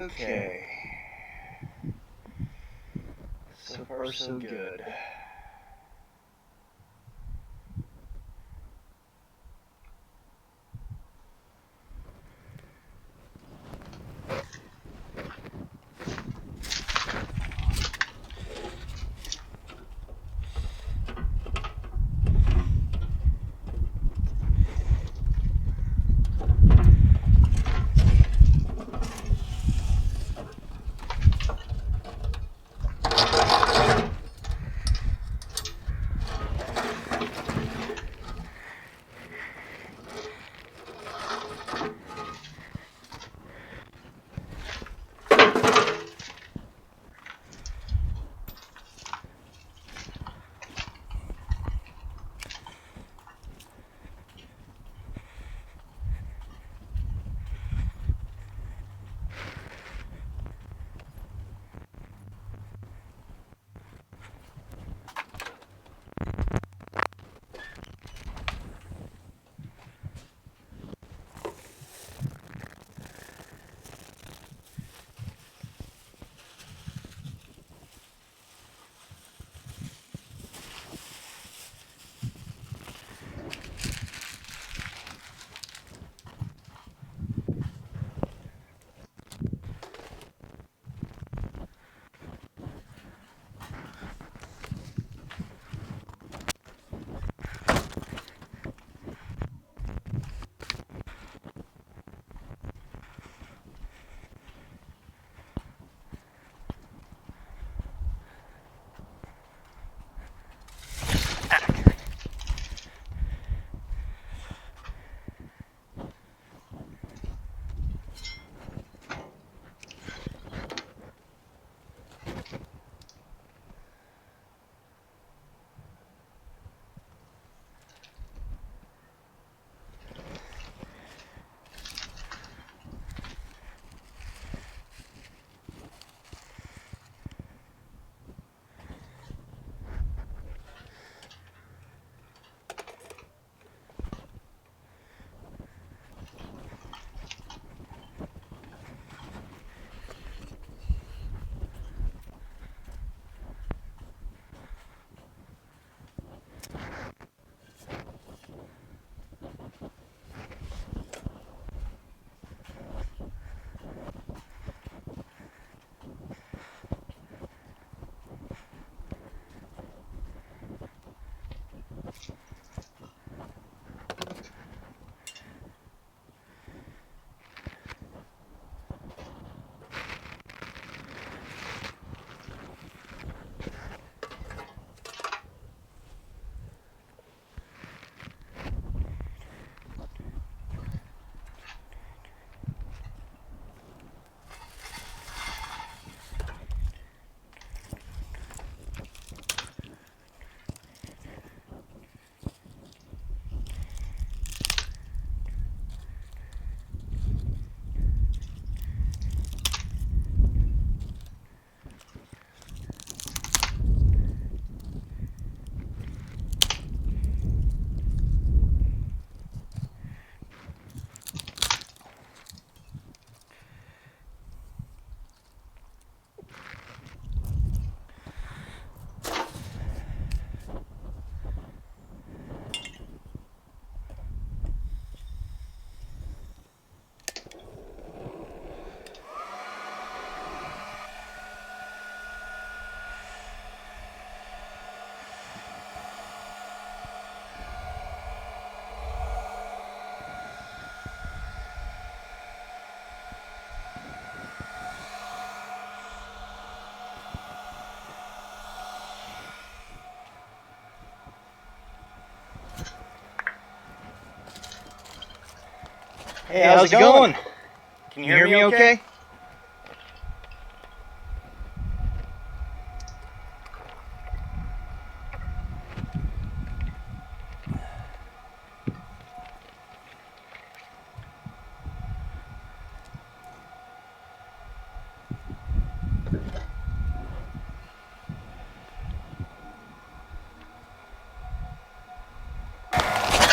Okay. So far, so good. Hey, how's it going? Can you hear me okay?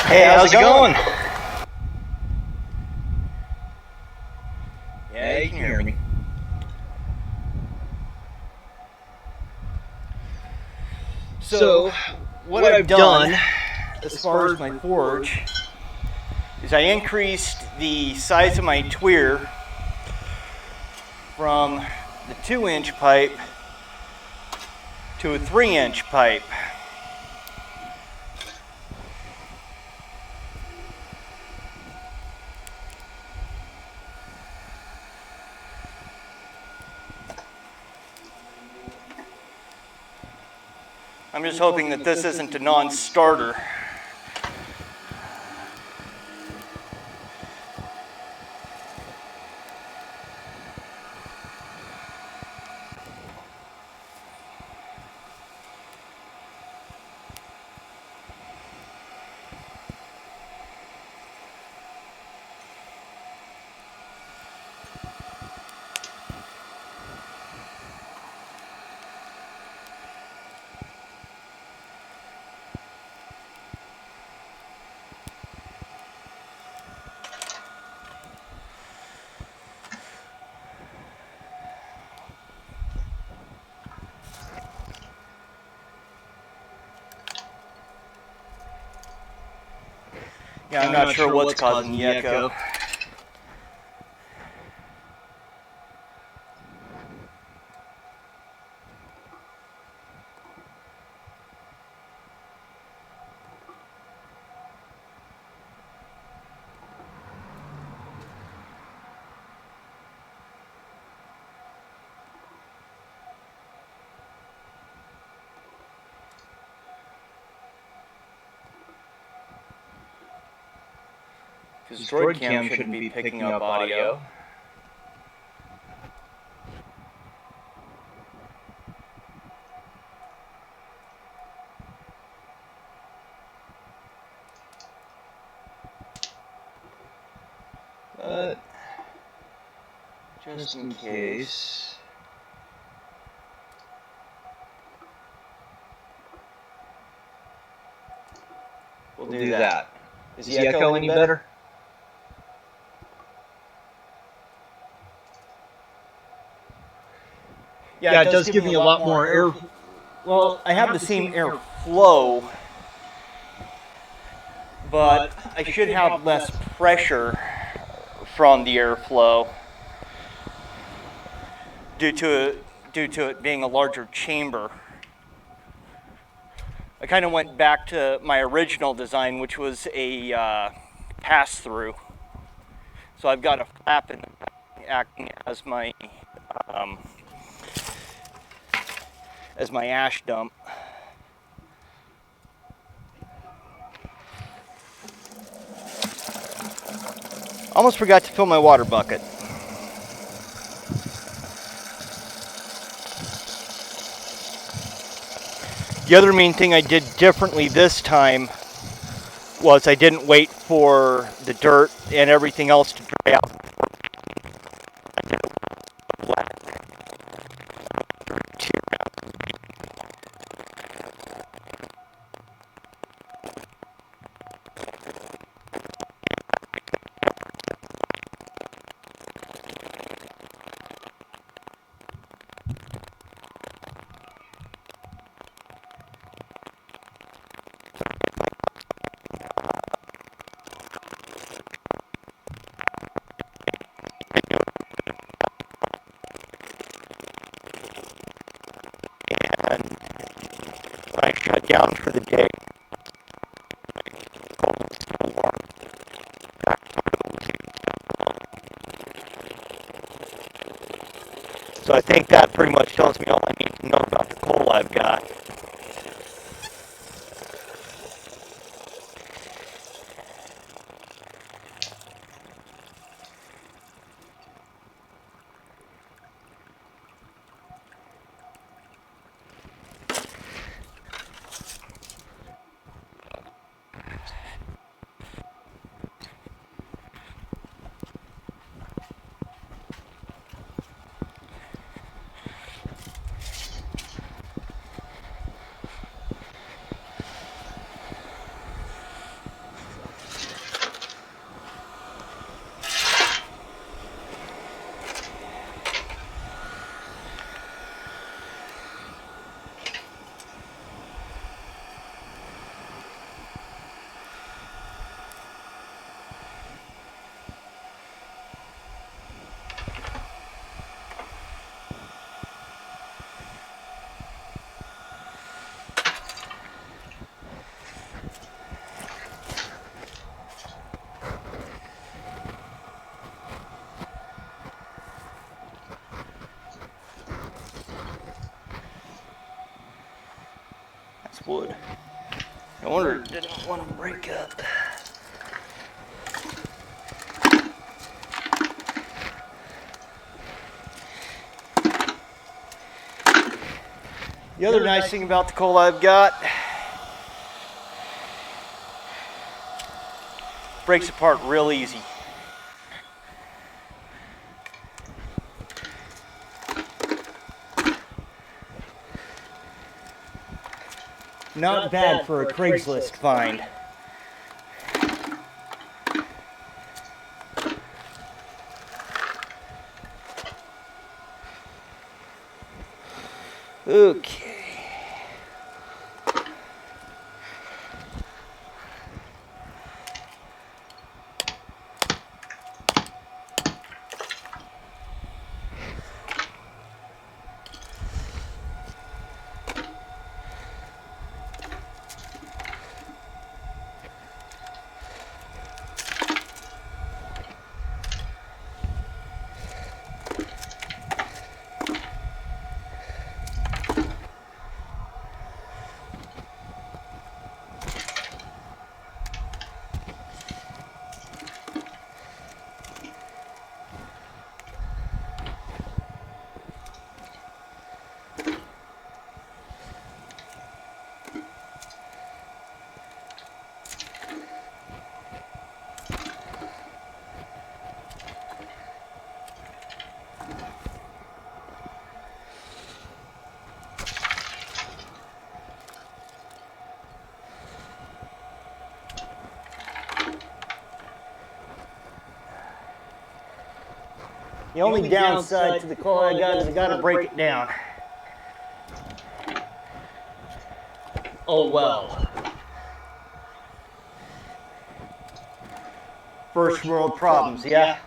Hey, how's it going? Yeah, you can hear me. what I've done as far as my forge is I increased the size of my tweer from the 2-inch pipe to a 3-inch pipe. I'm just hoping that this isn't a non-starter. Yeah, I'm not sure what's causing the echo. Because DroidCam shouldn't be picking up audio. But just in case, we'll do that. Is the echo any better? Yeah, it does give me a lot more air. Well, I have the same airflow, but I should have less pressure from the airflow due to it being a larger chamber. I kind of went back to my original design, which was a pass-through. So I've got a flap in the back acting as my ash dump. Almost forgot to fill my water bucket. The other main thing I did differently this time was I didn't wait for the dirt and everything else to dry out. And I shut down for the day. So I think that pretty much tells me all I need to know about the coal I've got. wood. No wonder it didn't want to break up. The other nice thing about the coal I've got, breaks apart real easy. Not bad for a Craigslist find. Okay. The only downside to the coal I got is I gotta break it down. Oh well. First world problems, yeah?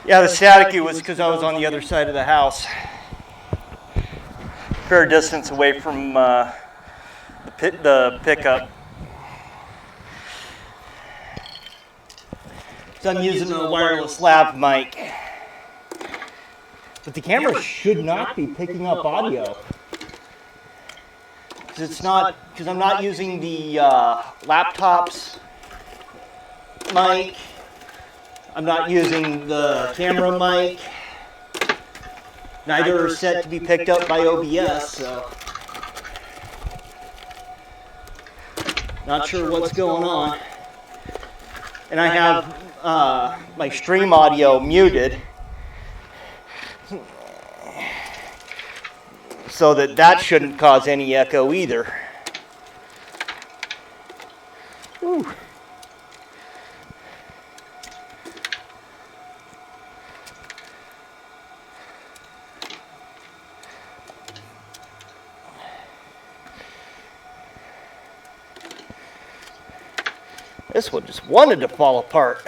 Yeah, the staticky was because I was on the other side of the house. Fair distance away from the pickup. So I'm using a wireless lav mic. But the camera should not be picking up audio. Because I'm not using the laptop's mic. I'm not using the camera mic. Neither are set to be picked up by OBS, so not sure what's going on. And I have my stream audio muted so that shouldn't cause any echo either. Whew. This one just wanted to fall apart.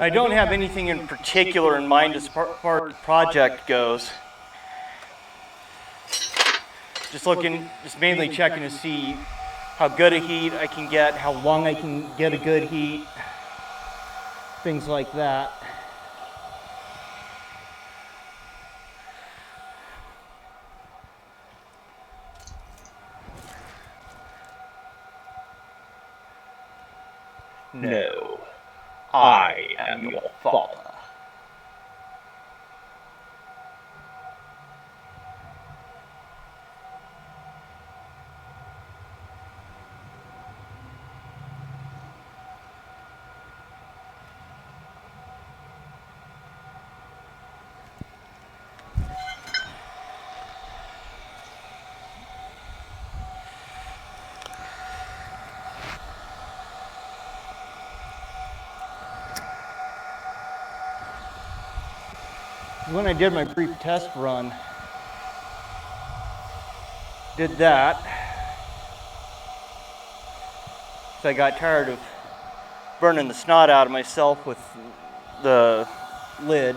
I don't have anything in particular in mind as far as the project goes. Just mainly checking to see how good a heat I can get, how long I can get a good heat, things like that. No, I am your father. When I did my brief test run, did that, so I got tired of burning the snot out of myself with the lid,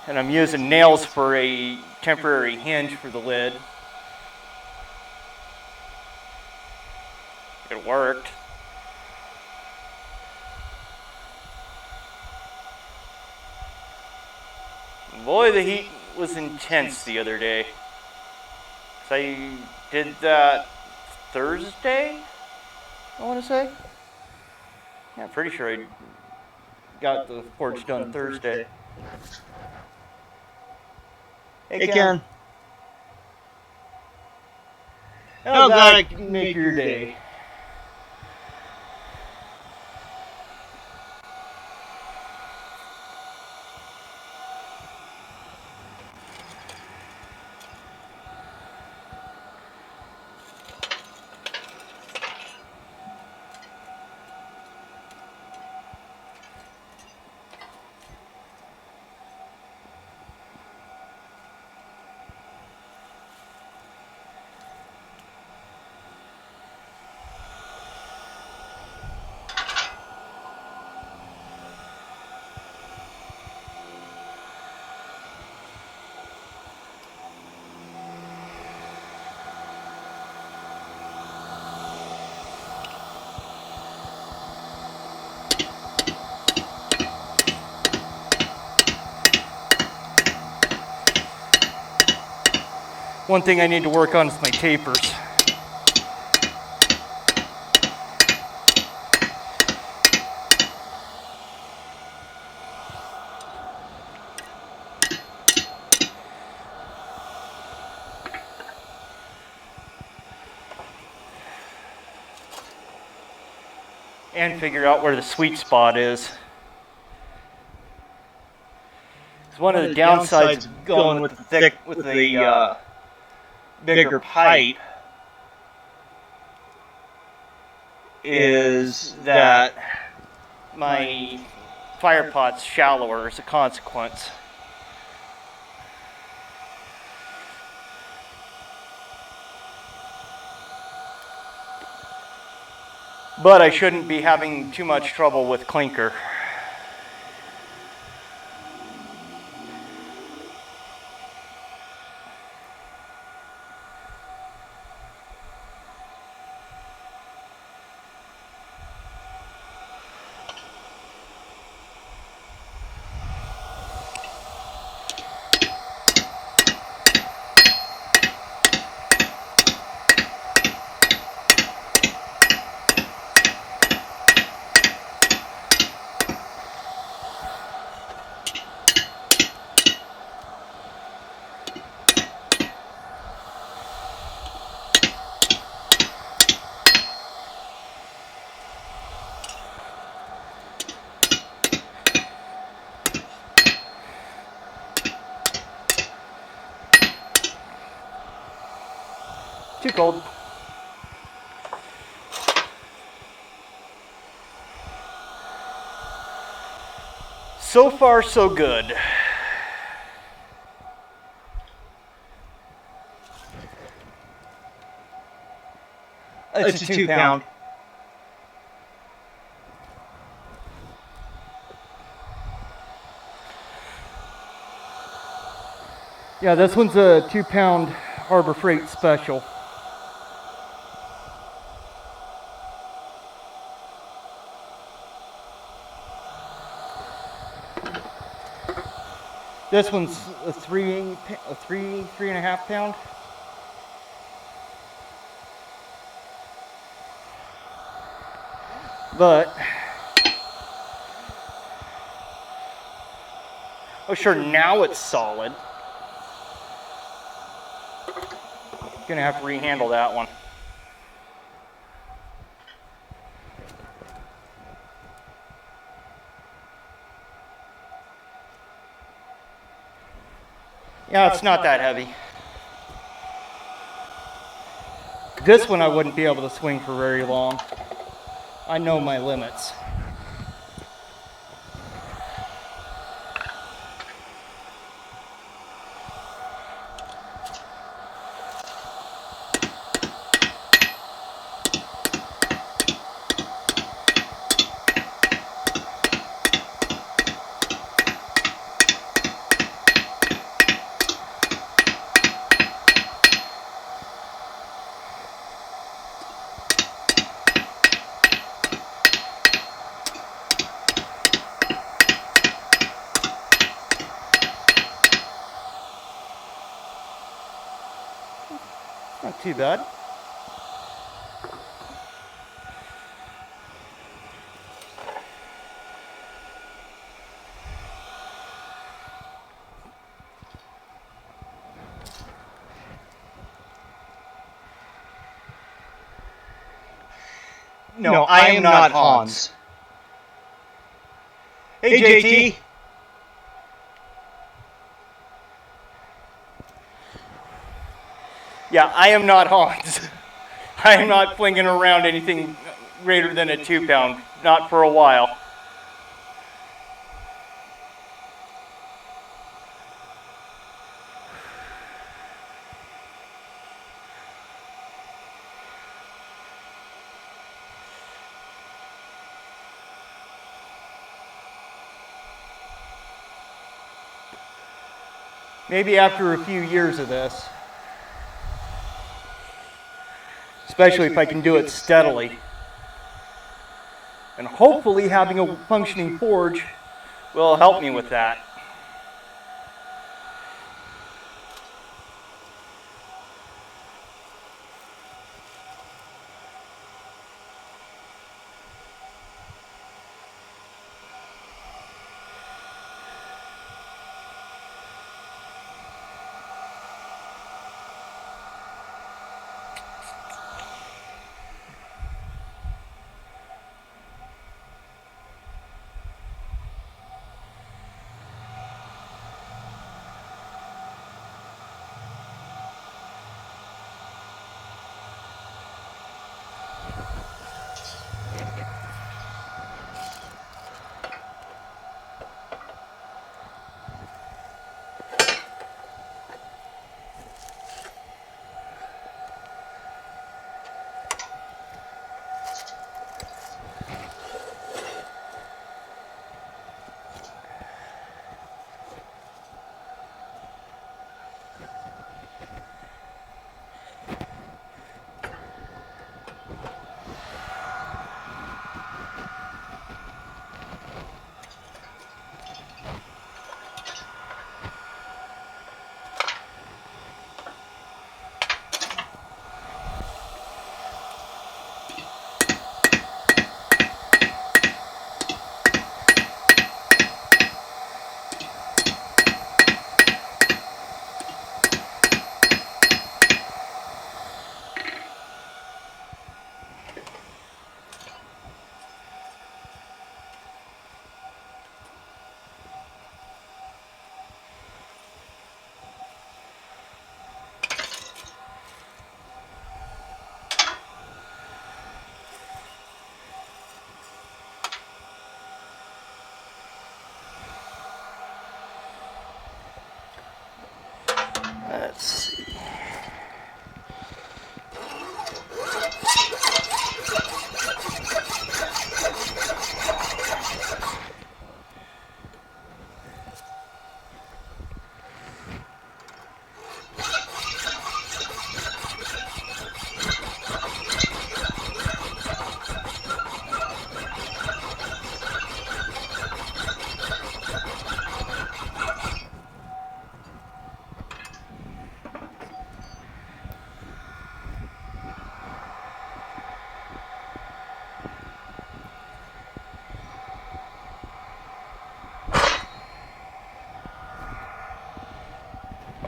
and I'm using nails for a temporary hinge for the lid. It worked. Boy, the heat was intense the other day. So I did that Thursday, I want to say. Yeah, pretty sure I got the porch done Thursday. Hey, Ken. How's that make your day? One thing I need to work on is my tapers. And figure out where the sweet spot is. It's one of the downsides of going with the bigger pipe is that my fire pot's shallower as a consequence. But I shouldn't be having too much trouble with clinker. Too cold. So far, so good. It's a 2 pound. Yeah, this one's a 2-pound Harbor Freight special. This one's a 3.5 pound. But oh sure, now it's solid. Gonna have to rehandle that one. Yeah, it's not that heavy. This one I wouldn't be able to swing for very long. I know my limits. Not too bad. No, I am not Hans. Hey, JT. Yeah, I am not Hans. I am not flinging around anything greater than a 2-pound. Not for a while. Maybe after a few years of this. Especially if I can do it steadily. And hopefully having a functioning forge will help me with that.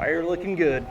Wire looking good.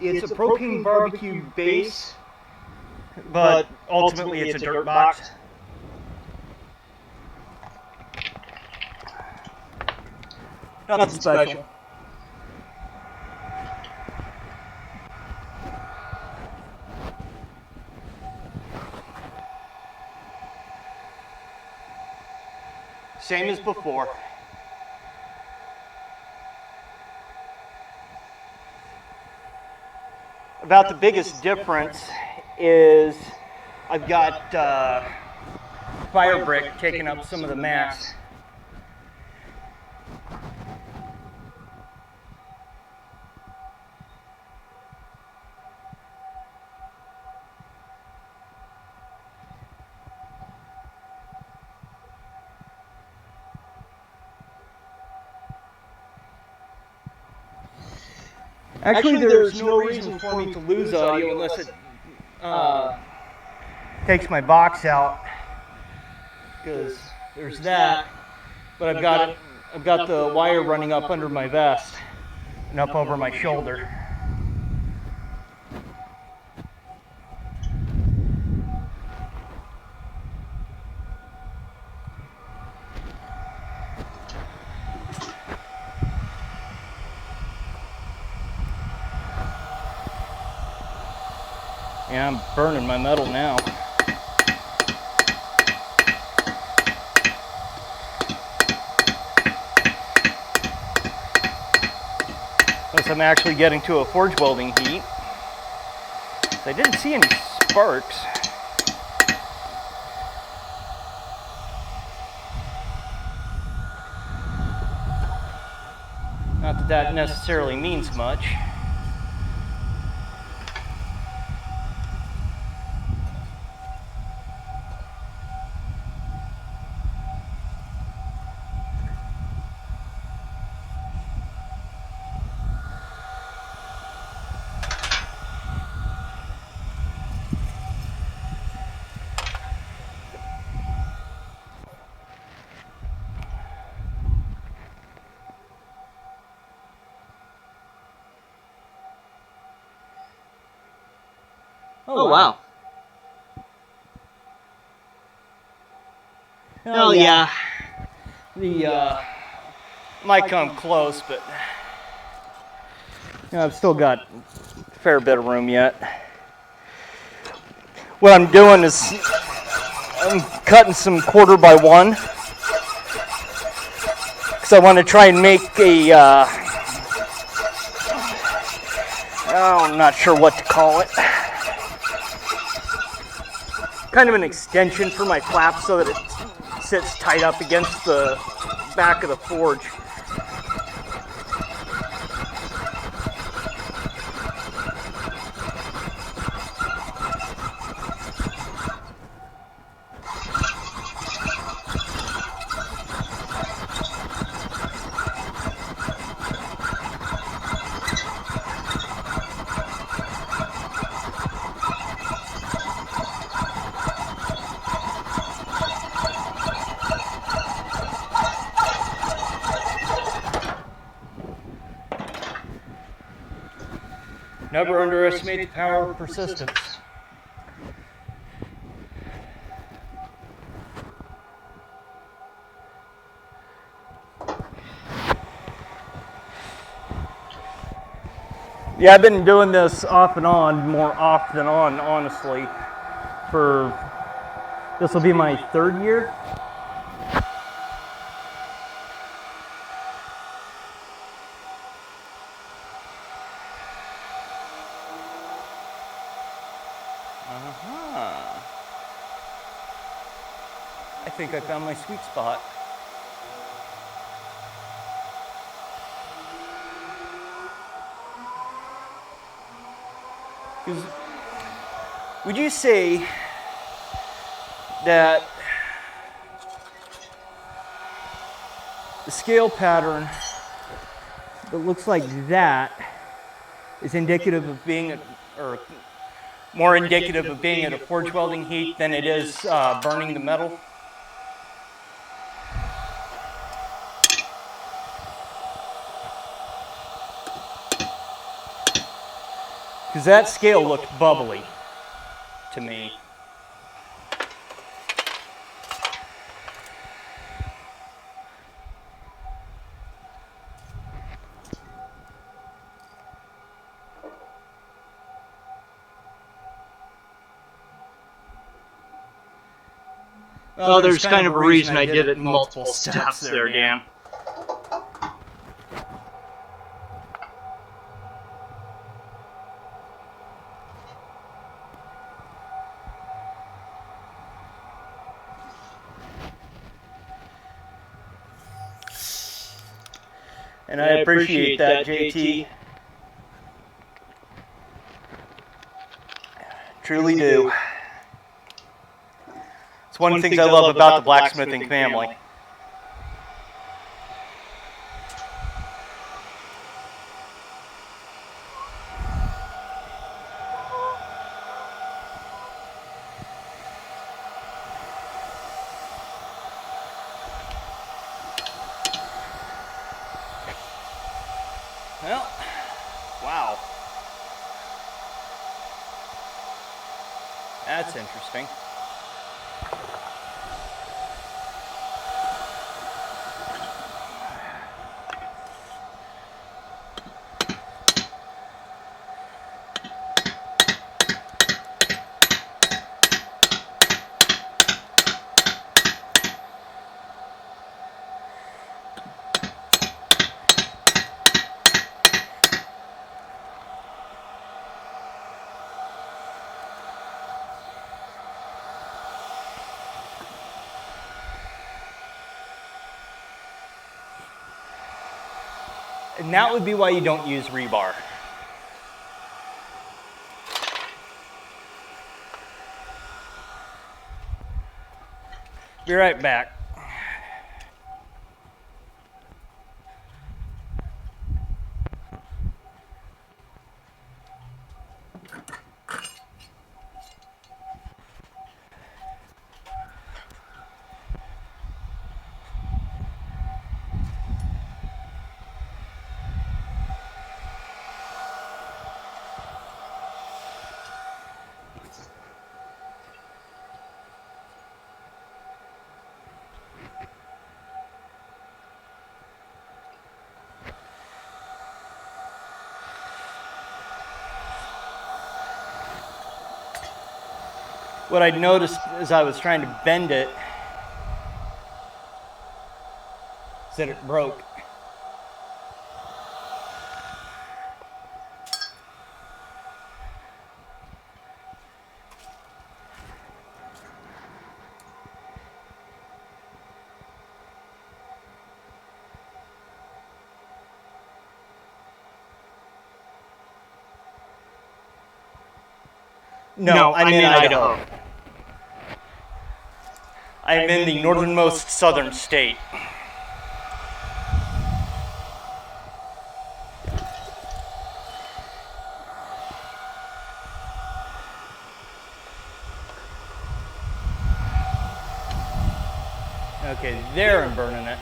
It's a propane barbecue base, but ultimately it's a dirt box. Nothing special. Same as before. About the biggest difference is I've got fire brick taking up some of the mass. Actually, there's no reason for me to lose audio unless it takes my box out, because there's that. But I've got the wire running up under my vest and up over my shoulder. Yeah, I'm burning my metal now. Unless I'm actually getting to a forge welding heat. I didn't see any sparks. Not that that necessarily means much. Oh, wow. Oh yeah. The might come close, but I've still got a fair bit of room yet. What I'm doing is I'm cutting some 1/4 by 1 because I want to try and make a I'm not sure what to call it. Kind of an extension for my flap so that it sits tight up against the back of the forge. Never underestimate the power of persistence. Yeah, I've been doing this off and on, more off than on, honestly, for This will be my third year. I think I found my sweet spot. Would you say that the scale pattern that looks like that is indicative of being at, or more indicative of being at a forge welding heat than it is burning the metal? Because that scale looked bubbly to me. Well, there's kind of a reason I did it in multiple steps there, Dan. And I appreciate that, JT. Truly do. It's one of the things I love about the blacksmithing family. Well, wow. That's interesting. And that would be why you don't use rebar. Be right back. What I noticed as I was trying to bend it is that it broke. No, I'm in Idaho. I'm in the northernmost southern state. Okay, there I'm burning it.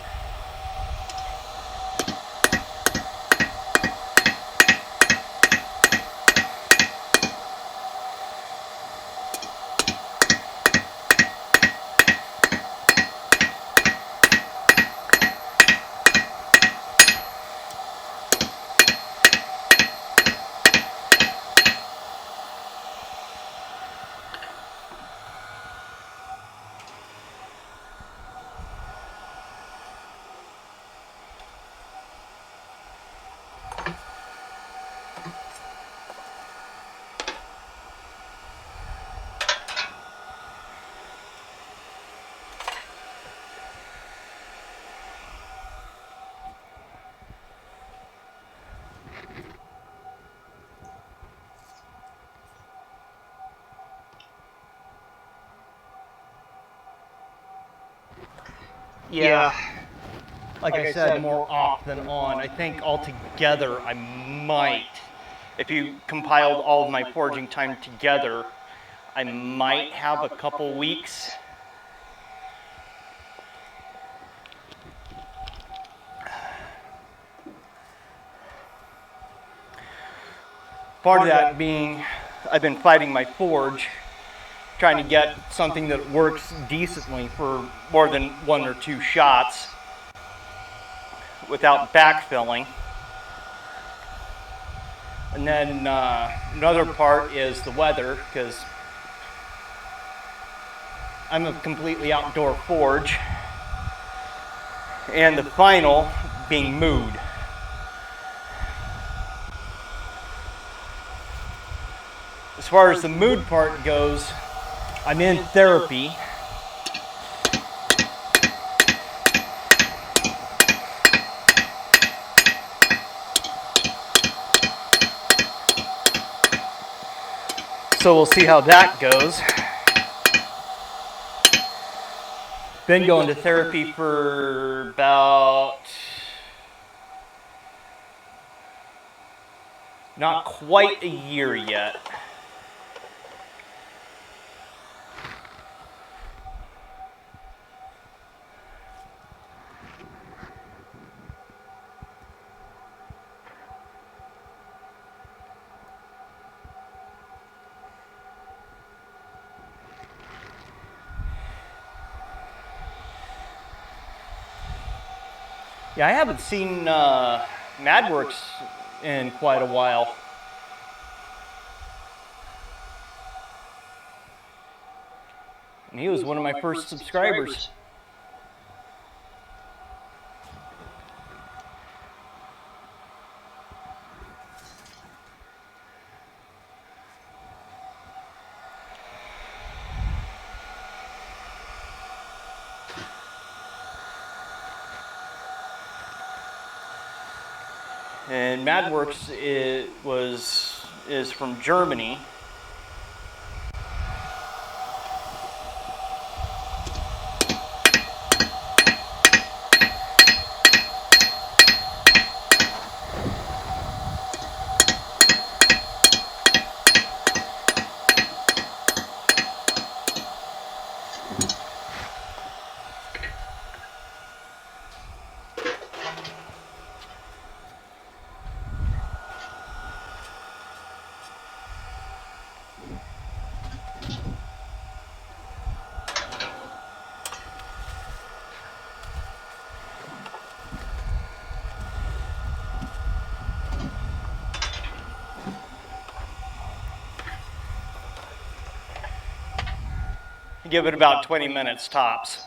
Yeah. Like I said, more off than on. I think altogether I might, if you compiled all of my foraging time together, I might have a couple weeks. Part of that being I've been fighting my forge, trying to get something that works decently for more than 1 or 2 shots without backfilling. And then another part is the weather, because I'm a completely outdoor forge. And the final being mood. As far as the mood part goes, I'm in therapy. So we'll see how that goes. Been going to therapy for about not quite a year yet. Yeah, I haven't seen Madworks in quite a while. And he was one of my first subscribers. And Madworks is from Germany. Give it about 20 minutes tops.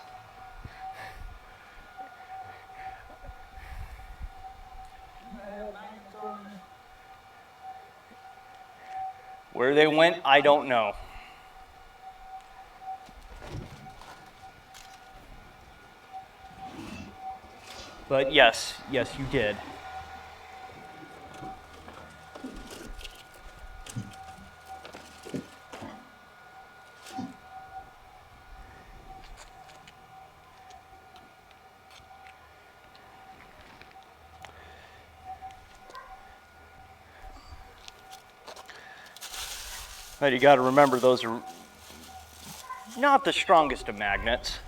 Where they went, I don't know. But yes, you did. But you got to remember, those are not the strongest of magnets.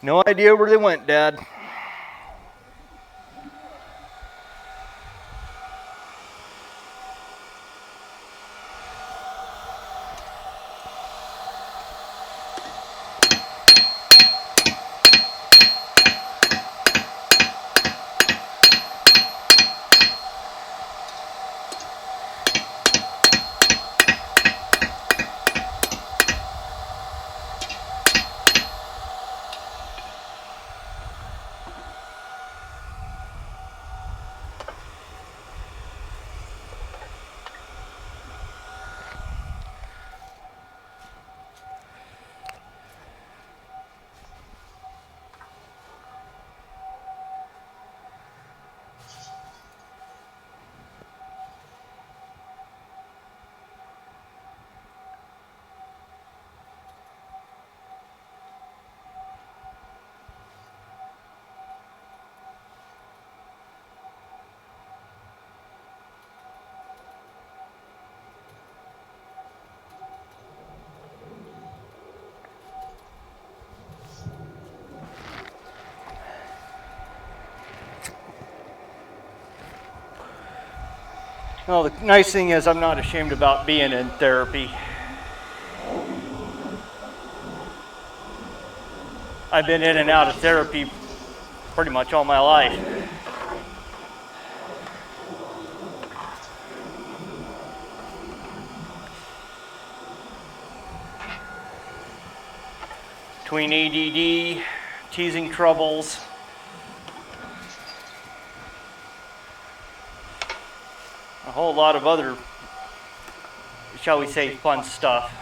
No idea where they went, Dad. Well, the nice thing is I'm not ashamed about being in therapy. I've been in and out of therapy pretty much all my life. Between ADD, teasing troubles, a whole lot of other, shall we say, fun stuff.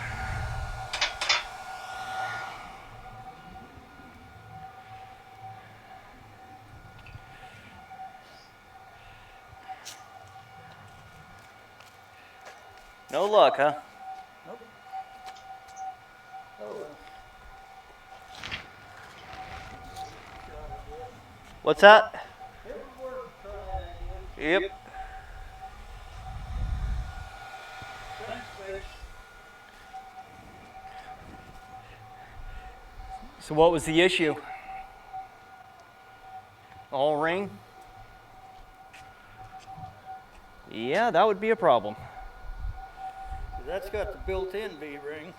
No luck, huh? Nope. What's that? Yep. So what was the issue? The whole ring? Yeah, that would be a problem. That's got the built-in V-ring.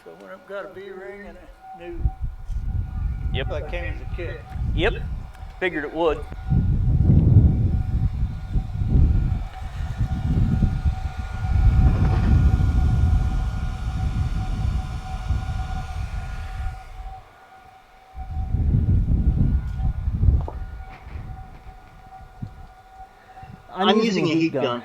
So when I've got a V-ring and a new, Yep. that came as a kit. Yep. Figured it would. I'm using a heat gun.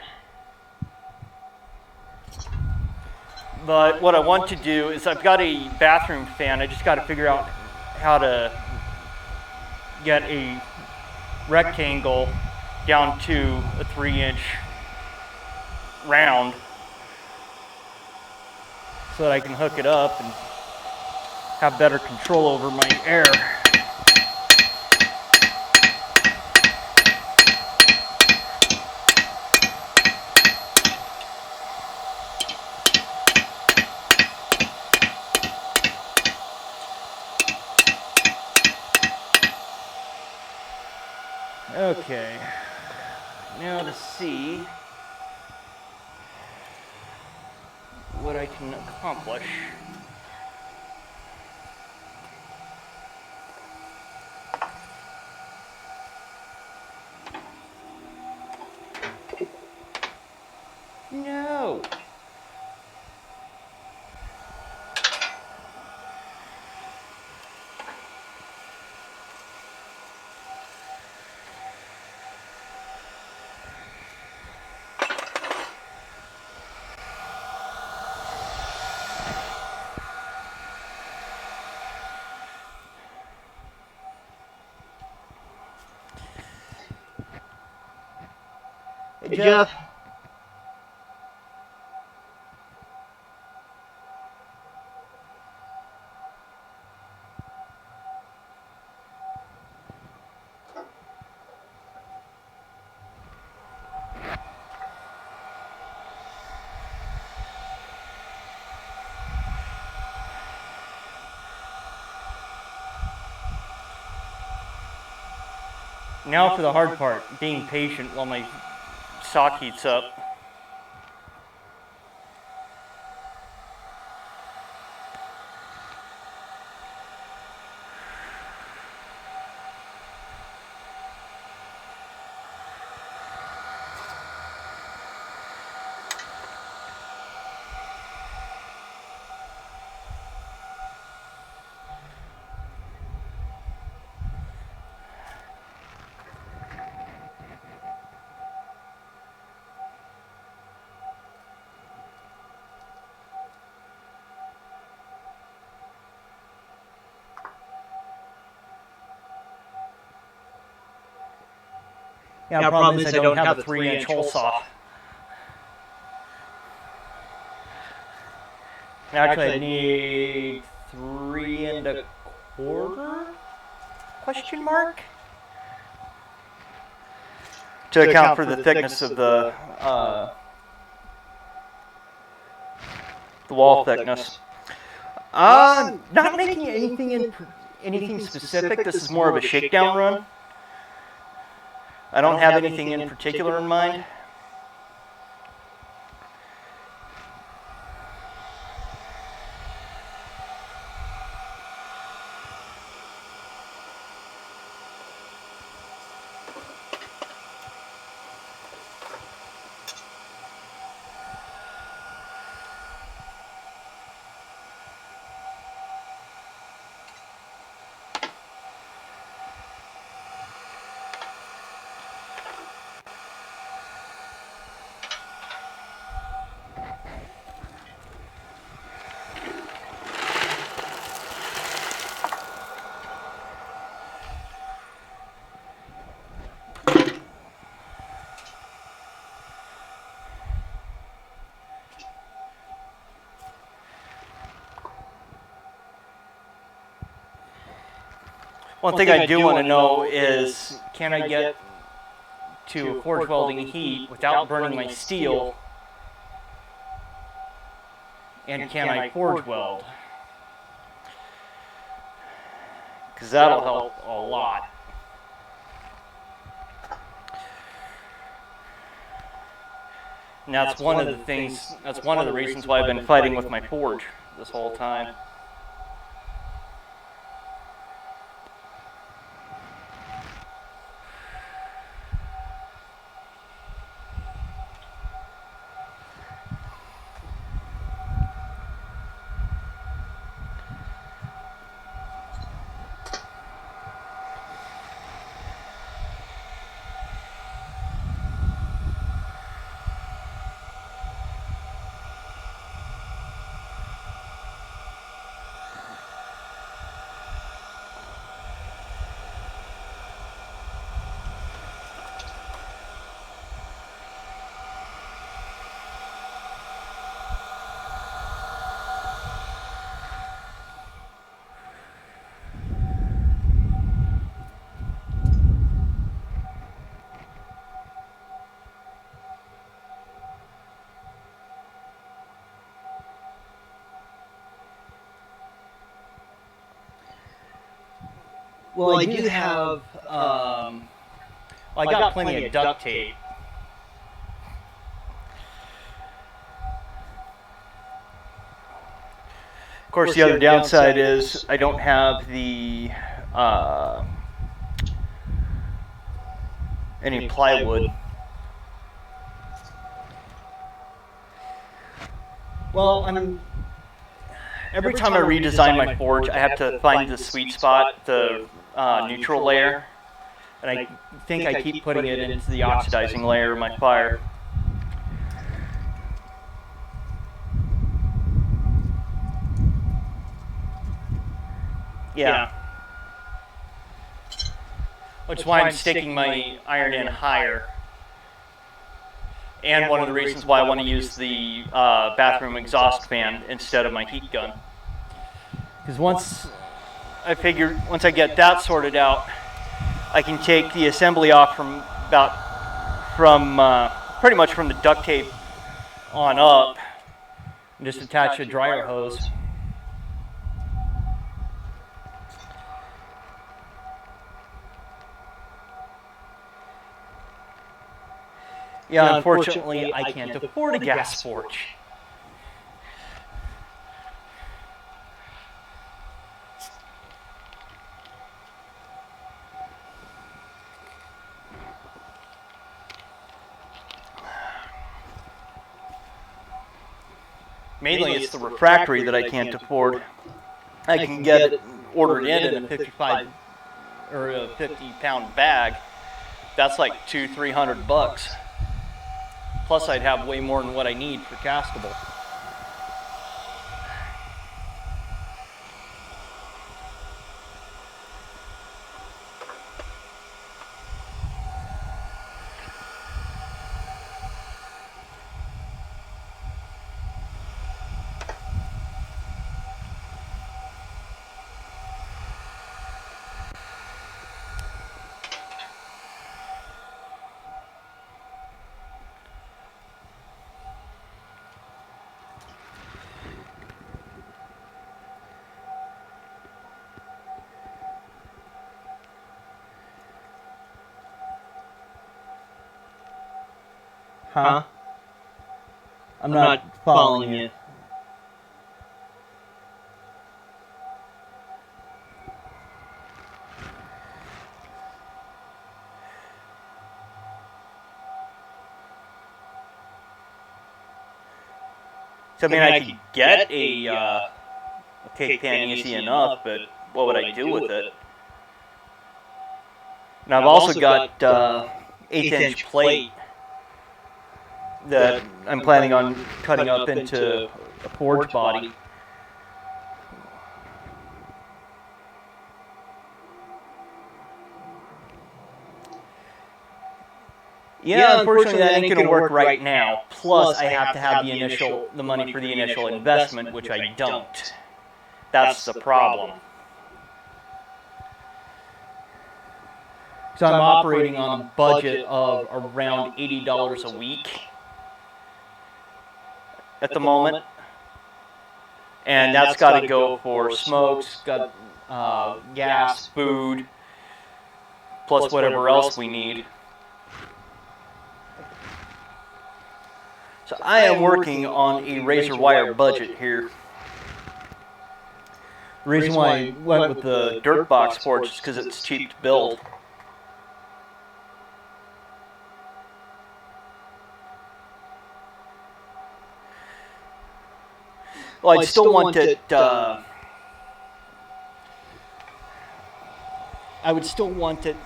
But what I want to do is I've got a bathroom fan. I just got to figure out how to get a rectangle down to a 3-inch round so that I can hook it up and have better control over my air. Okay, now to see what I can accomplish. No. Hey, Jeff. Now for the hard part, being patient while my sock heats up. Yeah, problem is I don't have a 3-inch hole saw. Actually, I need 3 1/4? Question mark? To account for the thickness of the wall thickness. Not making anything specific. This is more of a shakedown run. I don't have anything in particular in mind. One thing I do want to know is, can I get to forge welding heat without burning my steel? And can I forge weld? Because that'll help a lot. And that's one of the things, that's one of the reasons why I've been fighting with my forge this whole time. Well, I do have, Well, I got plenty of duct tape. Of course, the other downside is I don't have the any plywood. well, Every time I redesign my forge, I have to find the sweet spot, the neutral layer, and I think I keep putting it into the oxidizing layer of my fire. Yeah. Which is why I'm sticking my iron in higher. And one of the reasons why I want to use the bathroom exhaust fan instead of my heat gun. Because once I get that sorted out, I can take the assembly off from pretty much from the duct tape on up, and just attach a dryer hose. Yeah, unfortunately, I can't afford a gas forge. Mainly, it's the refractory that I can't afford. I can get it ordered in a 55 or a 50-pound bag. That's like $200-300. Plus, I'd have way more than what I need for castable. Huh? I'm not following you. So, I mean, I could get a cake pan easy enough, but what would I do with it? And I've also got 1/8-inch plate that I'm planning on cutting up into a forge body. Yeah, unfortunately that ain't gonna work right now. Plus, I have to have the money for the initial investment, which I don't. That's the problem. So I'm operating on a budget of around $80 a week at the moment. And that's got to go for smokes, got gas, food, plus whatever else we need. So I am working on a razor wire budget here. The reason why I went with the dirt box forge is because it's cheap to build. Well, I'd still want it, I would still want it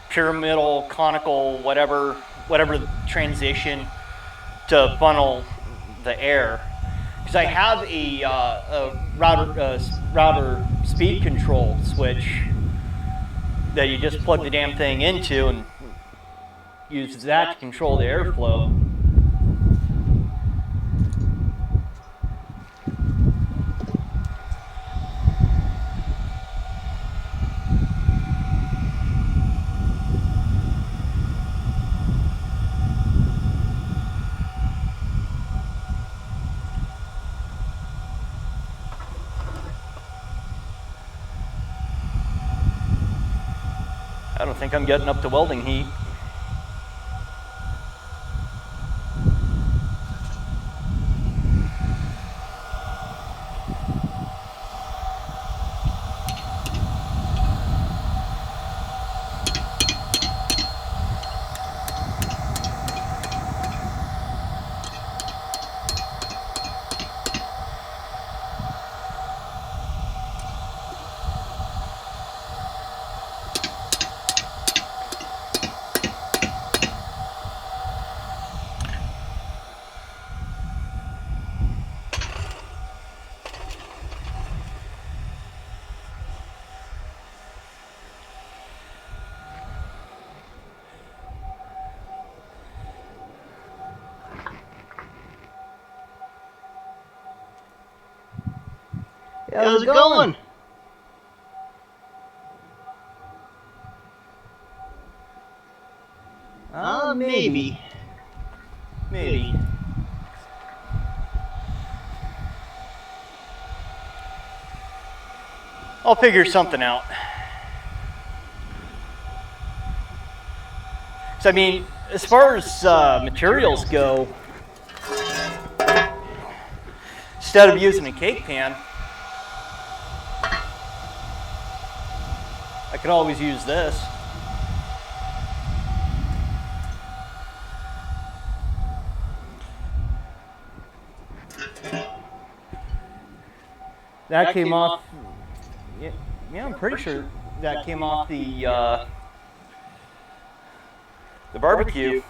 pyramidal, conical, whatever transition to funnel the air. Because I have a router speed control switch that you just plug the damn thing into and use that to control the airflow. I don't think I'm getting up to welding heat. How's it going? Maybe. Maybe. I'll figure something out. So I mean, as far as materials go, instead of using a cake pan, I could always use this. That came off. Yeah, I'm pretty sure that came off the barbecue.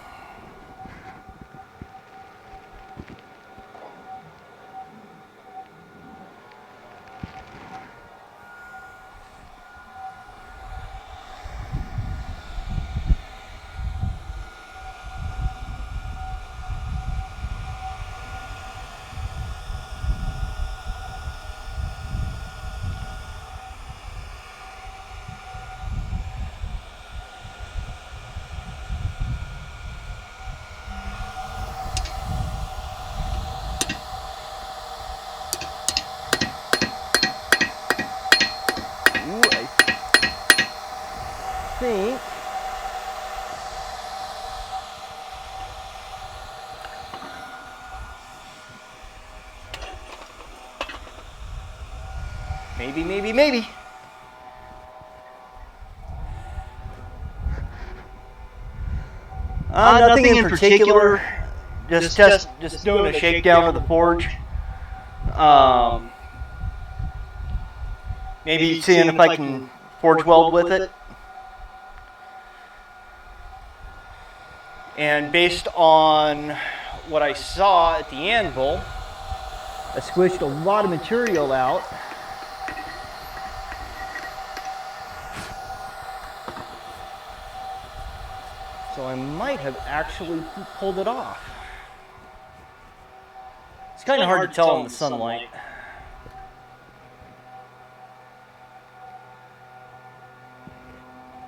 Think maybe. Nothing in particular. Just doing a shakedown of the forge. Maybe seeing if I can forge weld with it. And based on what I saw at the anvil, I squished a lot of material out. So I might have actually pulled it off. It's kind of hard to tell in the sunlight.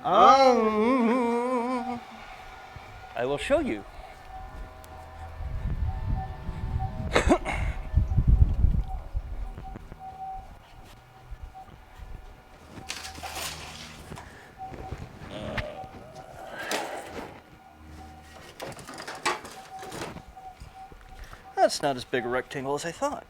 I will show you. That's not as big a rectangle as I thought.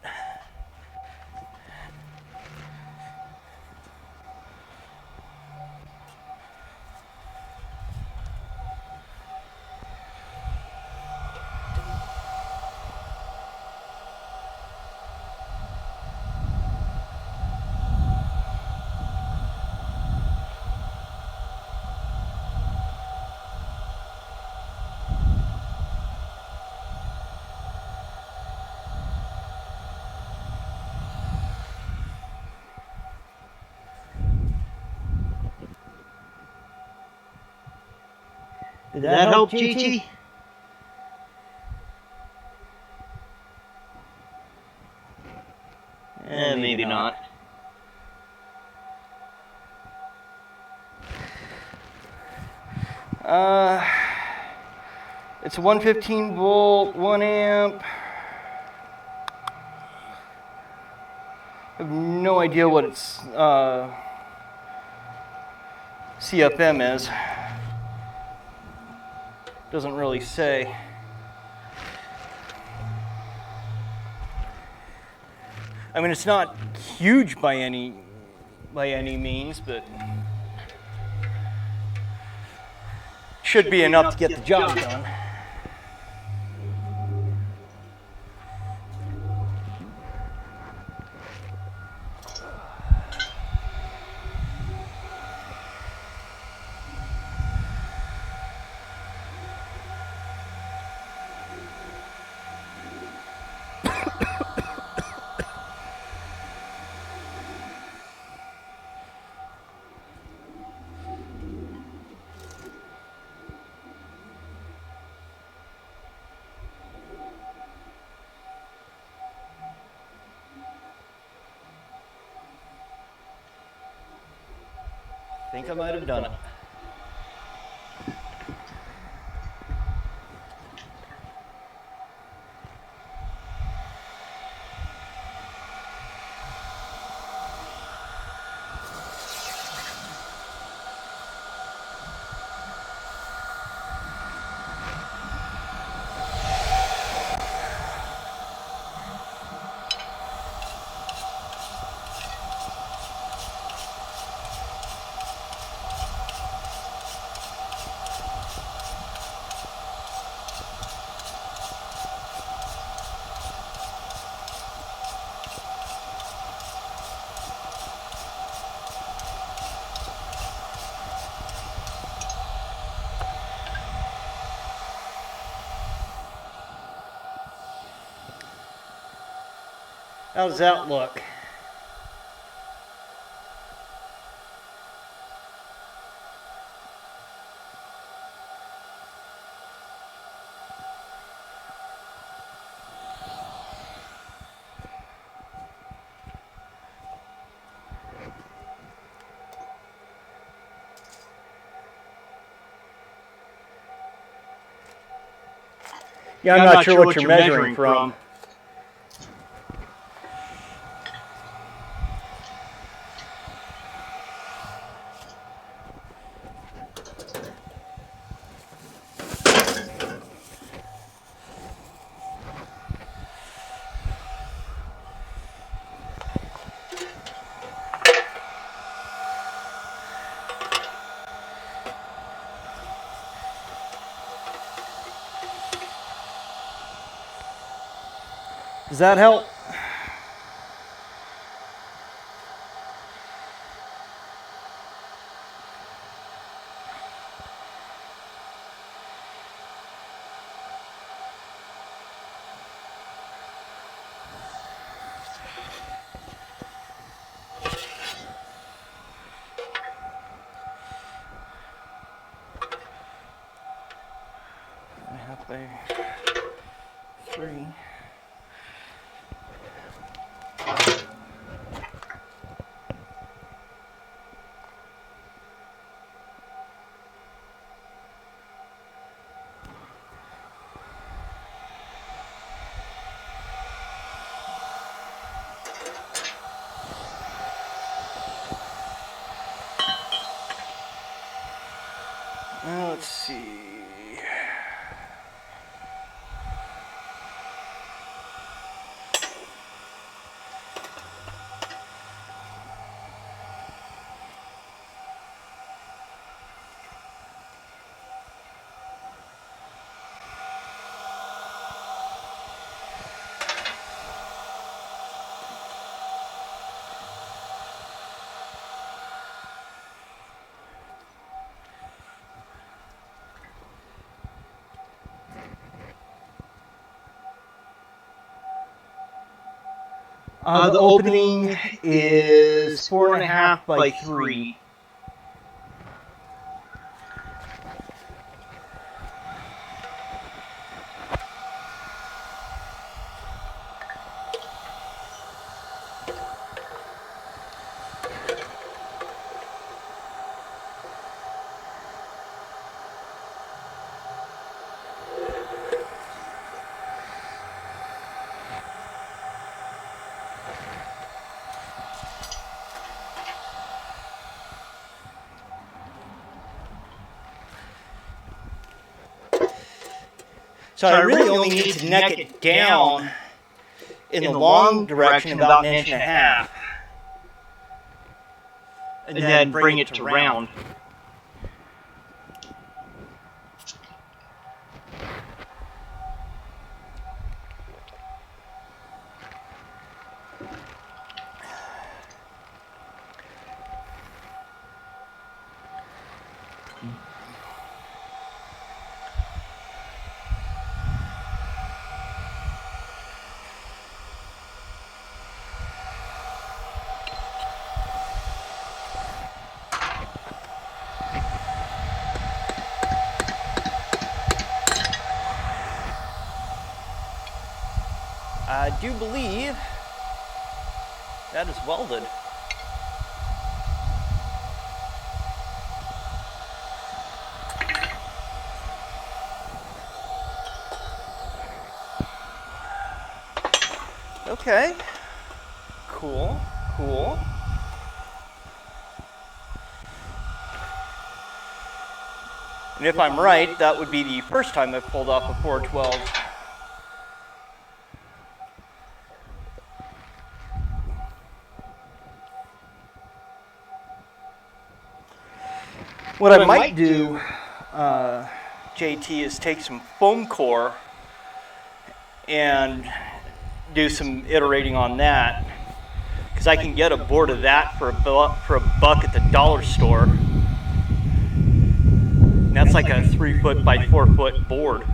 Did that help, GT? Maybe not. It's a 115 volt, 1 amp. I have no idea what its CFM is. Doesn't really say. I mean, it's not huge by any means, but should be enough to get the job done. I think I might have done it. How does that look? Yeah, I'm not sure what you're measuring from. Does that help? Half by 3. The opening is 4.5 by 3. So I really only need to neck it down in the long direction about 1.5 inches. And then bring it to round. I do believe that is welded. Okay. Cool, cool. And if I'm right, that would be the first time I've pulled off a 412. What I might do, JT, is take some foam core and do some iterating on that, because I can get a board of that for a buck at the dollar store. And that's like a 3 foot by 4 foot board.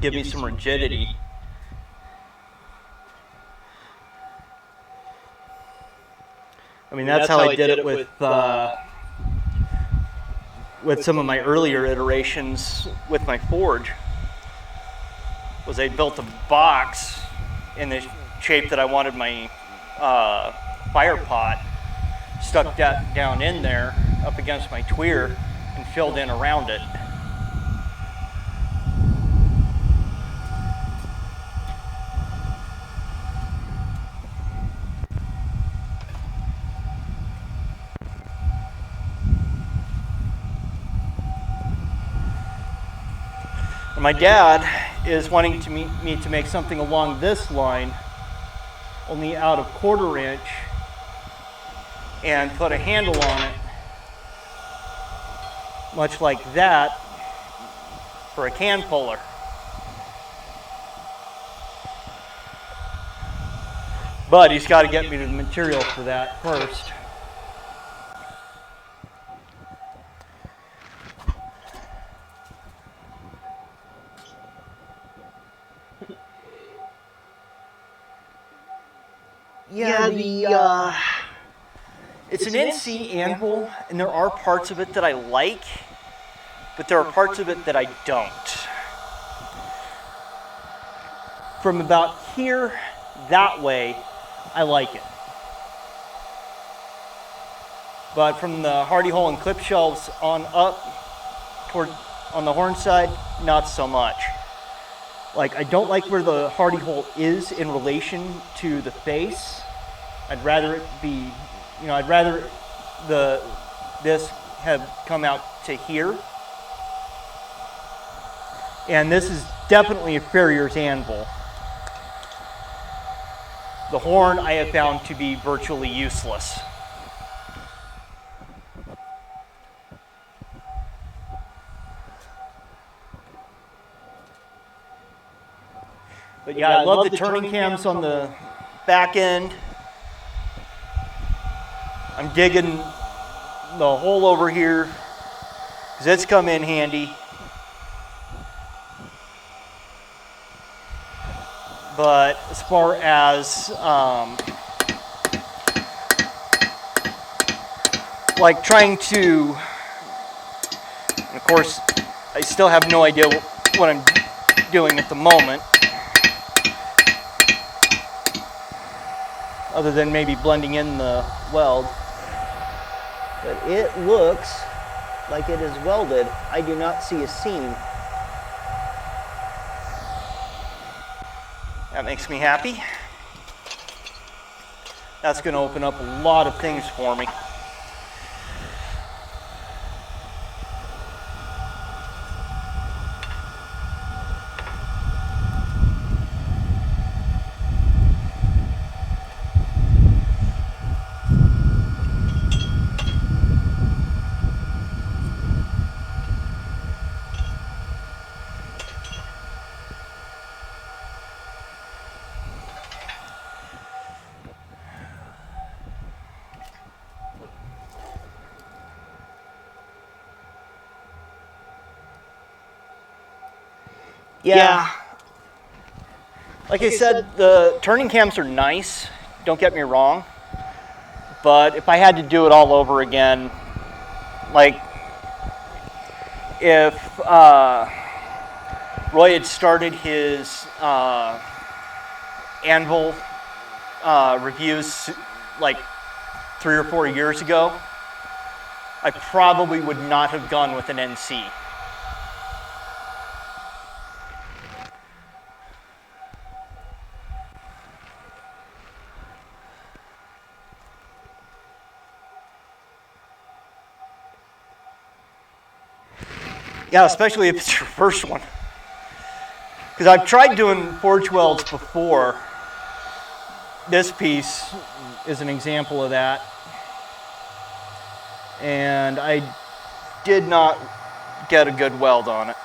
Give me some rigidity. I mean, that's how I did it with some of my earlier iterations with my forge. Was I built a box in the shape that I wanted my fire pot, stuck that down in there up against my tweer, and filled in around it. My dad is wanting to me to make something along this line, only out of 1/4 inch, and put a handle on it, much like that, for a can puller. But he's got to get me the material for that first. Yeah, it's an NC anvil, and there are parts of it that I like, but there are parts of it that I don't. From about here, that way, I like it. But from the hardy hole and clip shelves on up, on the horn side, not so much. Like, I don't like where the hardy hole is in relation to the face. I'd rather it be, I'd rather this have come out to here. And this is definitely a farrier's anvil. The horn I have found to be virtually useless. But yeah, I love the turning cams on the back end. I'm digging the hole over here because it's come in handy. But as far as like trying to, and of course, I still have no idea what I'm doing at the moment, other than maybe blending in the weld. But it looks like it is welded. I do not see a seam. That makes me happy. That's going to open up a lot of things for me. Yeah. Like I said, the turning cams are nice, don't get me wrong. But if I had to do it all over again, like if Roy had started his Anvil reviews like 3 or 4 years ago, I probably would not have gone with an NC. Yeah, especially if it's your first one. Because I've tried doing forge welds before. This piece is an example of that. And I did not get a good weld on it.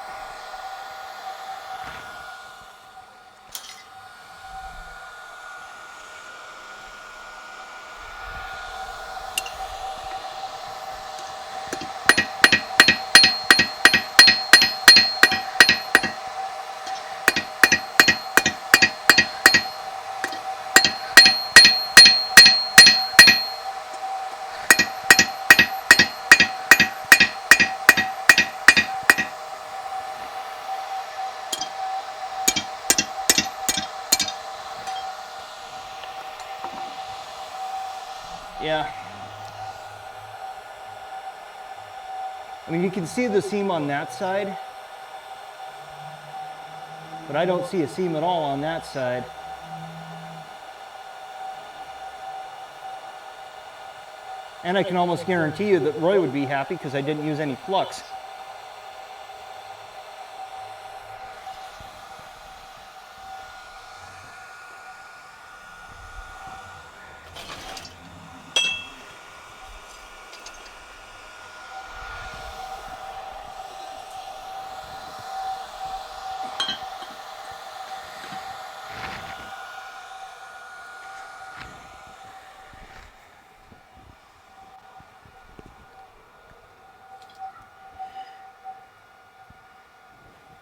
Yeah. I mean, you can see the seam on that side, but I don't see a seam at all on that side. And I can almost guarantee you that Roy would be happy because I didn't use any flux.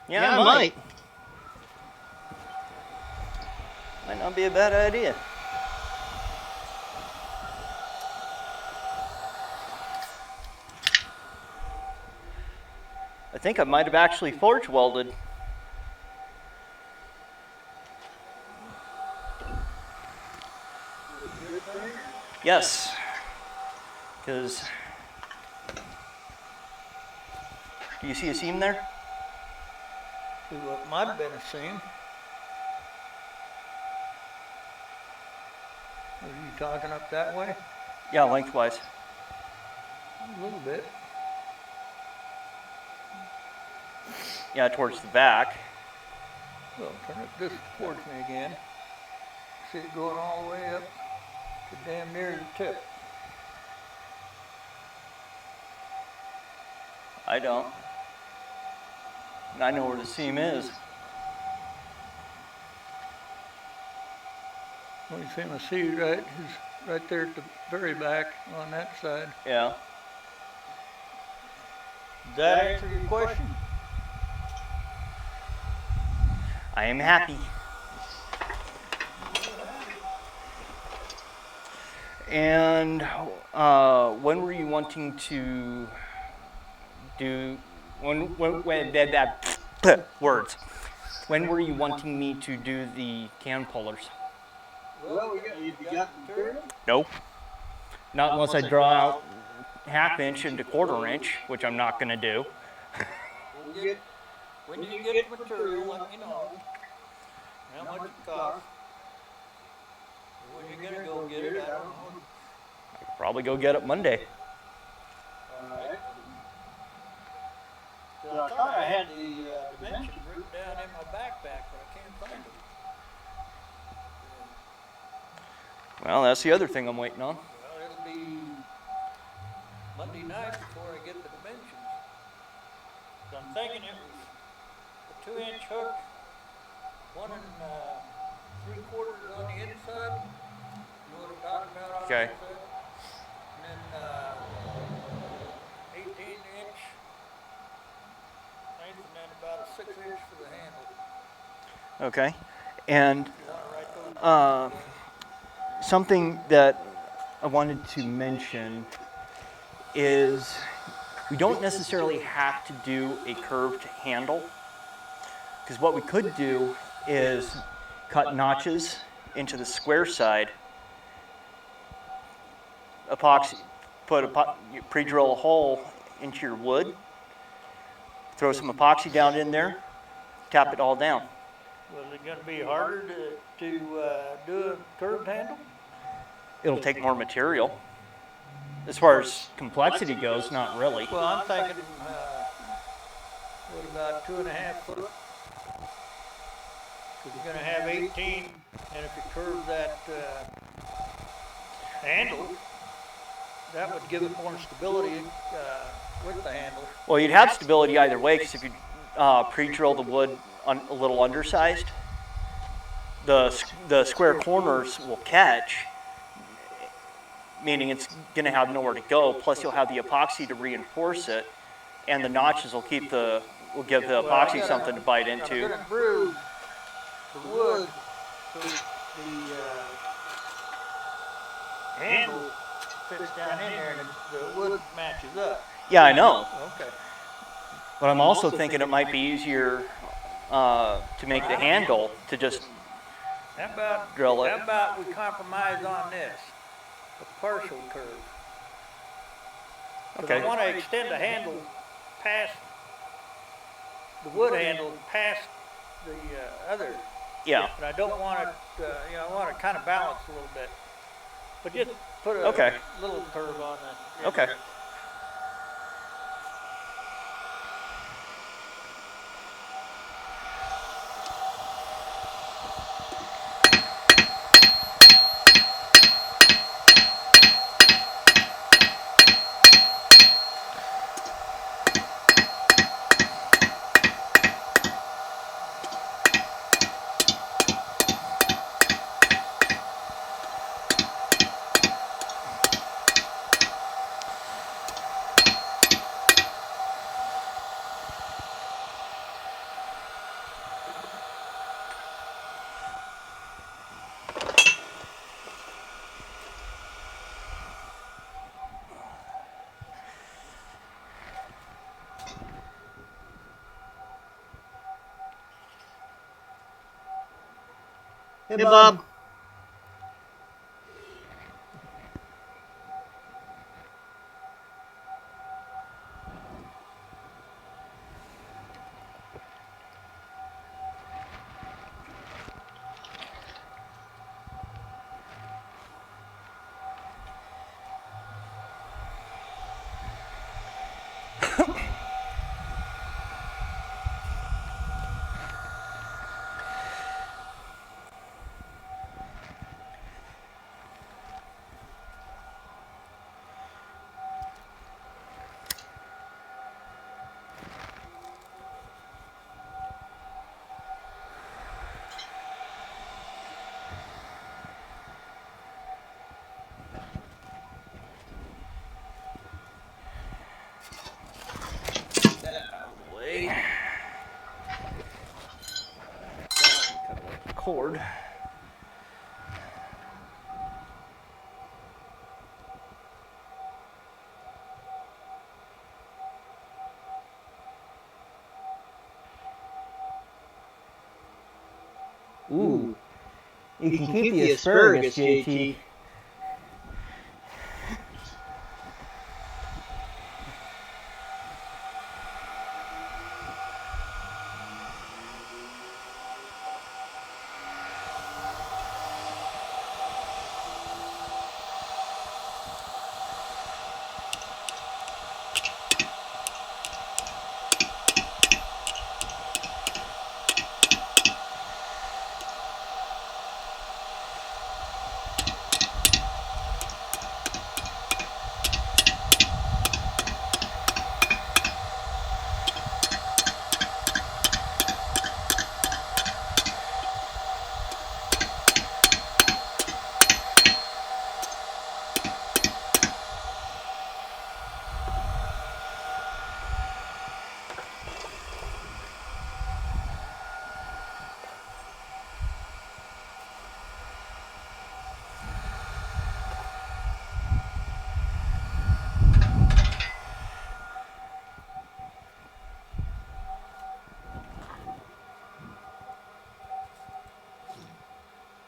Yeah, I might. Might not be a bad idea. I think I might have actually forge welded. Yes, because do you see a seam there? See what might have been a seam. Are you talking up that way? Yeah, lengthwise. A little bit. Yeah, towards the back. Well, turn it this towards me again. See it going all the way up to damn near the tip. I don't. And I know where the seam is. Well, you seem to see right, he's right there at the very back on that side. Yeah. Does that answer your question? I am happy. And when were you wanting to do? When that words? When were you wanting me to do the can pullers? Well, you got material? Nope. Not unless I draw out ½ inch into quarter inch, which I'm not going to do. When you get material, let me know how much it costs. When you're gonna go get it, I don't know. Probably go get it Monday. Alright. So I thought I had the dimensions written down in my backpack, but I can't find them. Well, that's the other thing I'm waiting on. Well, it'll be Monday night before I get the dimensions. So I'm thinking it was a 2-inch hook, 1 3/4 on the inside. You know what I'm talking about on Okay. the inside? And then 18-inch length, and then about a 6-inch for the handle. Okay. And You want to write those? something that I wanted to mention is we don't necessarily have to do a curved handle, because what we could do is cut notches into the square side, epoxy, pre-drill a hole into your wood, throw some epoxy down in there, tap it all down. Was it going to be harder to do a curved handle? It'll take more material. As far as complexity goes, not really. Well, I'm thinking, what about 2.5 foot? Because you're going to have 18, and if you curve that handle, that would give it more stability with the handle. Well, you'd have stability either way, because if you pre-drill the wood a little undersized, the square corners will catch, meaning it's going to have nowhere to go. Plus, you'll have the epoxy to reinforce it, and the notches will give the epoxy something to bite I'm into. going to groove the wood so the handle fits down in there and the wood matches up. Yeah, I know. Okay. But I'm also thinking it might be easier to make the handle to just How about, drill it. how about we compromise on this? A partial curve. Because Okay. I want to extend the handle past, the wood handle past the other. Yeah. But I don't want it, I want it kind of balanced a little bit. But just put a Okay. little curve on the. Okay. Hey, Bob. Cord. Ooh. You can keep the asparagus, JT.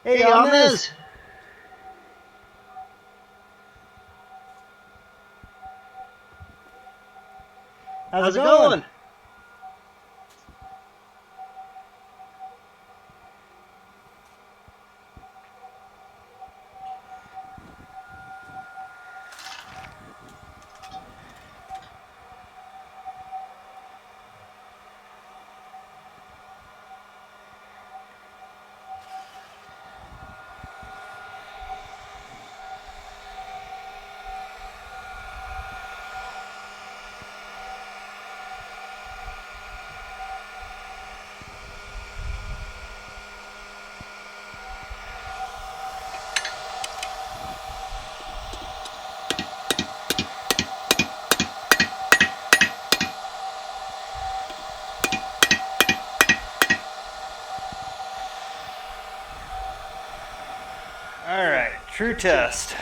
Hey, Ahmed. How's it going? All right, true test.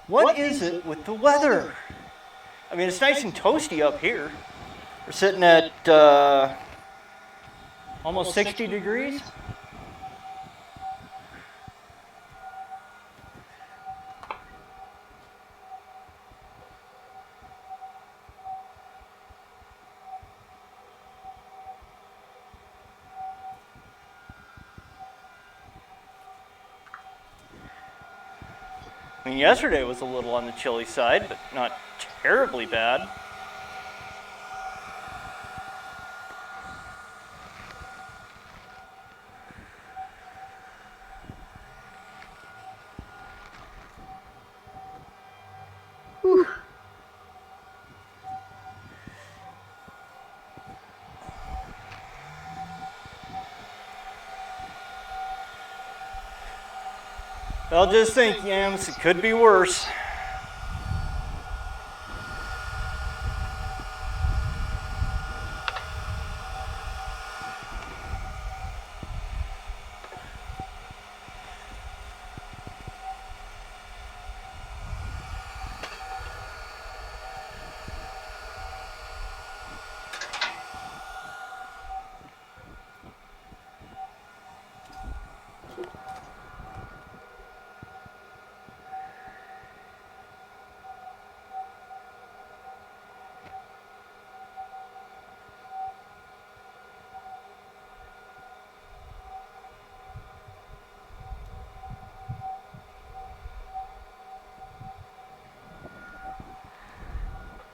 What is it with the weather? I mean, it's nice and toasty up here. We're sitting at almost 60 degrees. I mean, yesterday was a little on the chilly side, but not terribly bad. Whew. Well, just think, Yams, it could be worse.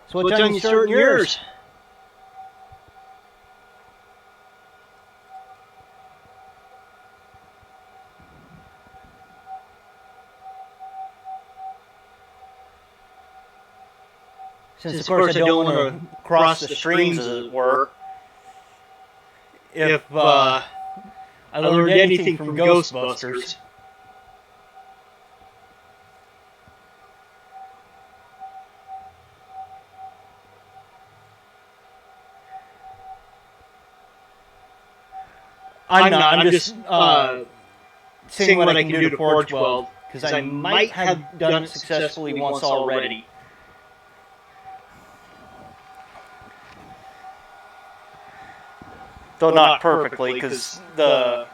So what time you starting yours? Since of course I don't want to cross the streams, as it were. If I learned anything from Ghostbusters. I'm not. I'm just seeing what I can do to Forge Weld, because I might have done it successfully once already. Though not perfectly, because the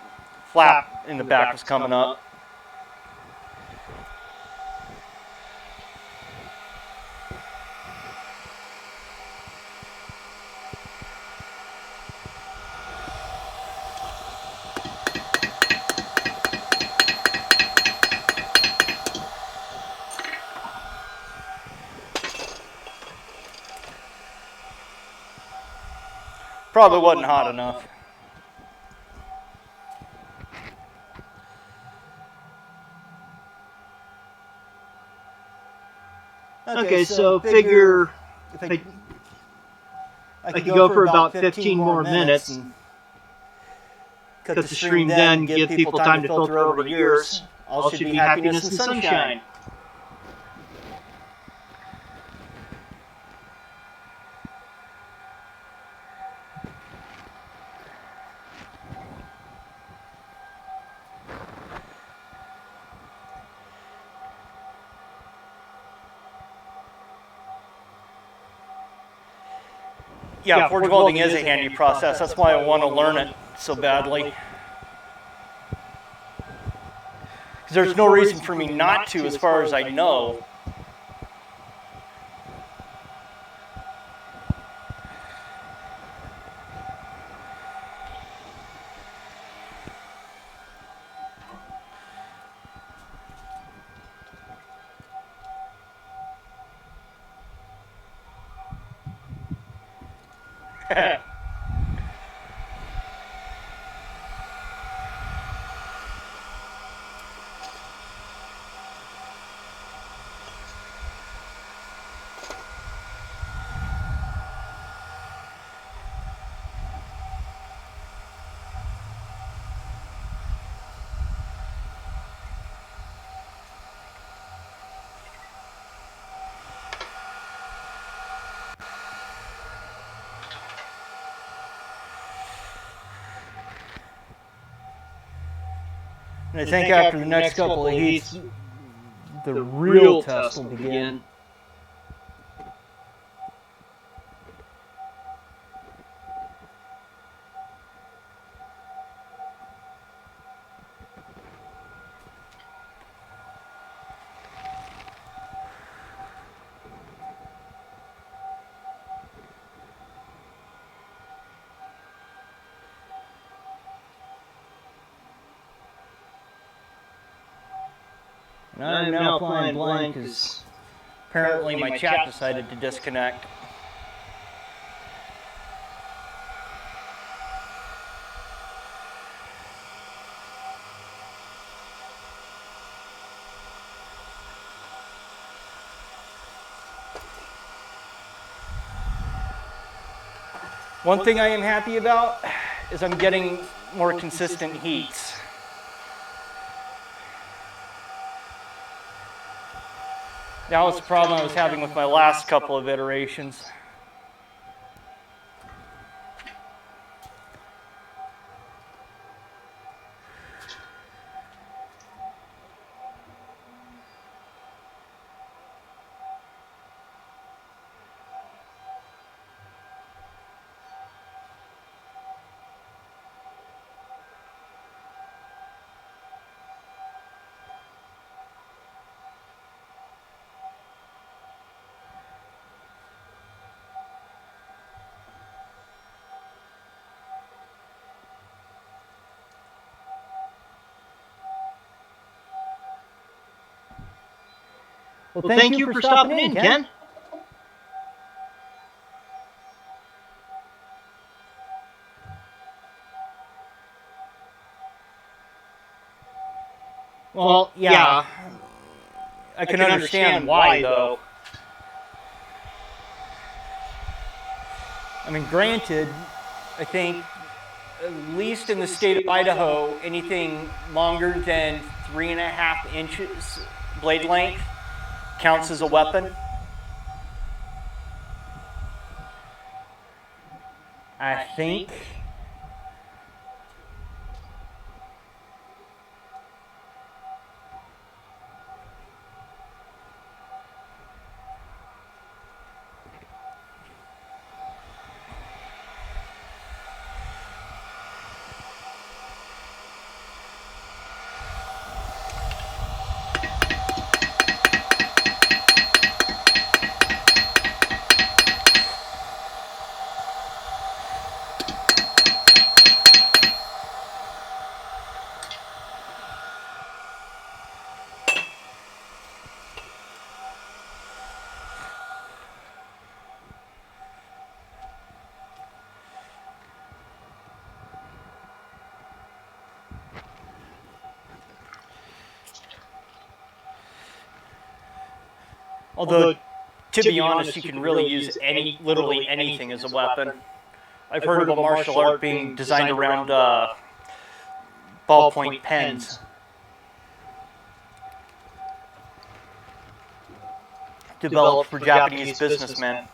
flap in the back was coming up. Probably wasn't hot enough. Okay, so figure if I could go for about 15 more minutes, and cut the stream then, give people time to filter over to yours. All should be happiness and sunshine. Yeah, forge welding is a handy process. That's why I want to learn it so badly. Because there's no reason for me not to, as far as I know. And I think after the next couple of heats, the real test will begin. And I'm now flying blind because Apparently my chat decided to disconnect. One thing I am happy about is I'm getting more consistent heats. That was the problem I was having with my last couple of iterations. Well, thank you for stopping in, Ken. Well, yeah. I can understand why, though. I mean, granted, I think, at least in the state of Idaho, anything longer than 3.5 inches blade length counts as a weapon. I think. Although, to be honest, you can really use literally anything as a weapon. I've heard of a martial art being designed around ballpoint pens. Developed for Japanese businessmen.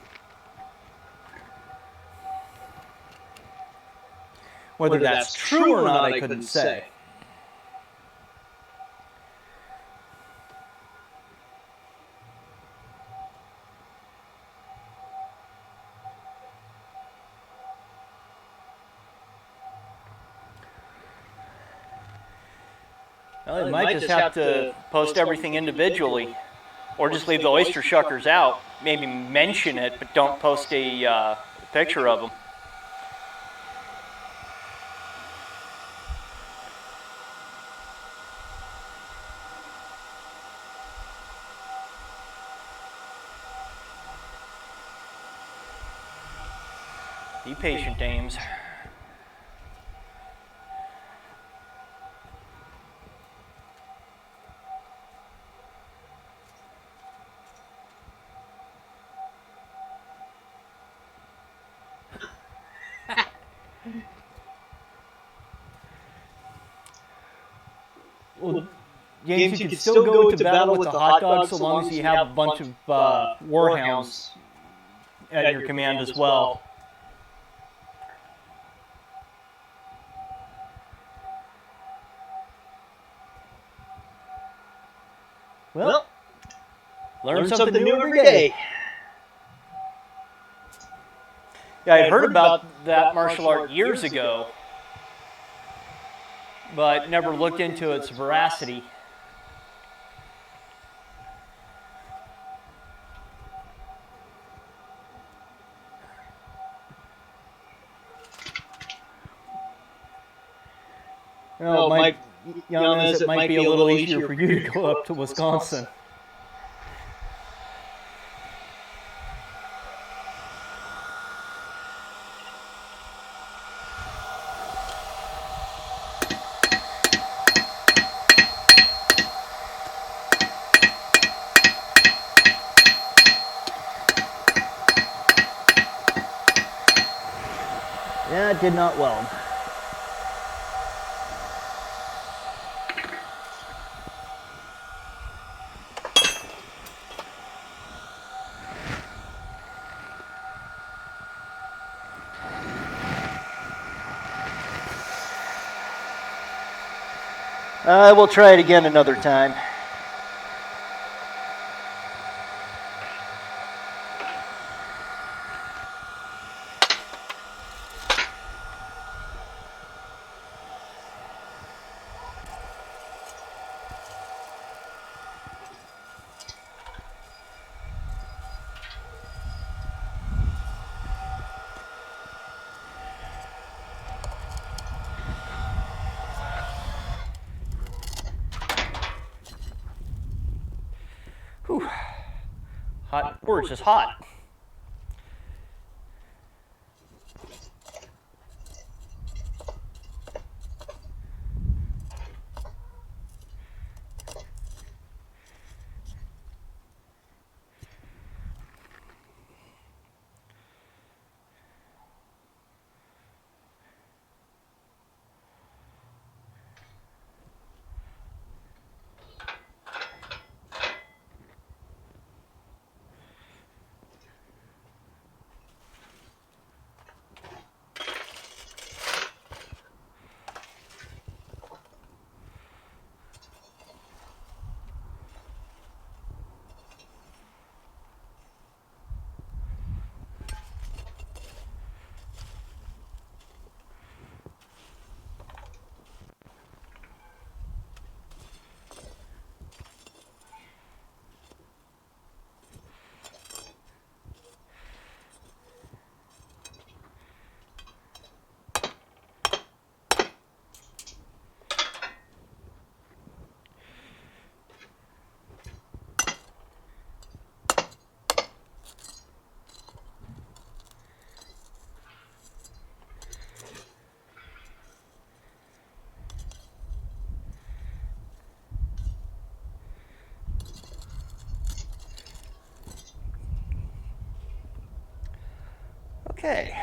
Whether that's true or not, I couldn't say. Well, you might just have to post everything individually, or just leave the oyster shuckers out. Maybe mention it, but don't post a picture of them. Be patient, Ames. Well, James, you can still go to battle with the hot dog so long as you have a bunch of warhounds at your command as well. Well, learn something new every day. Yeah, I heard about that martial art years ago, but never looked into its veracity. Well, young as it might be a little easier for you to go up to Wisconsin. Yeah, it did not weld. We'll try it again another time. Whew. Hot. It's just hot. Okay.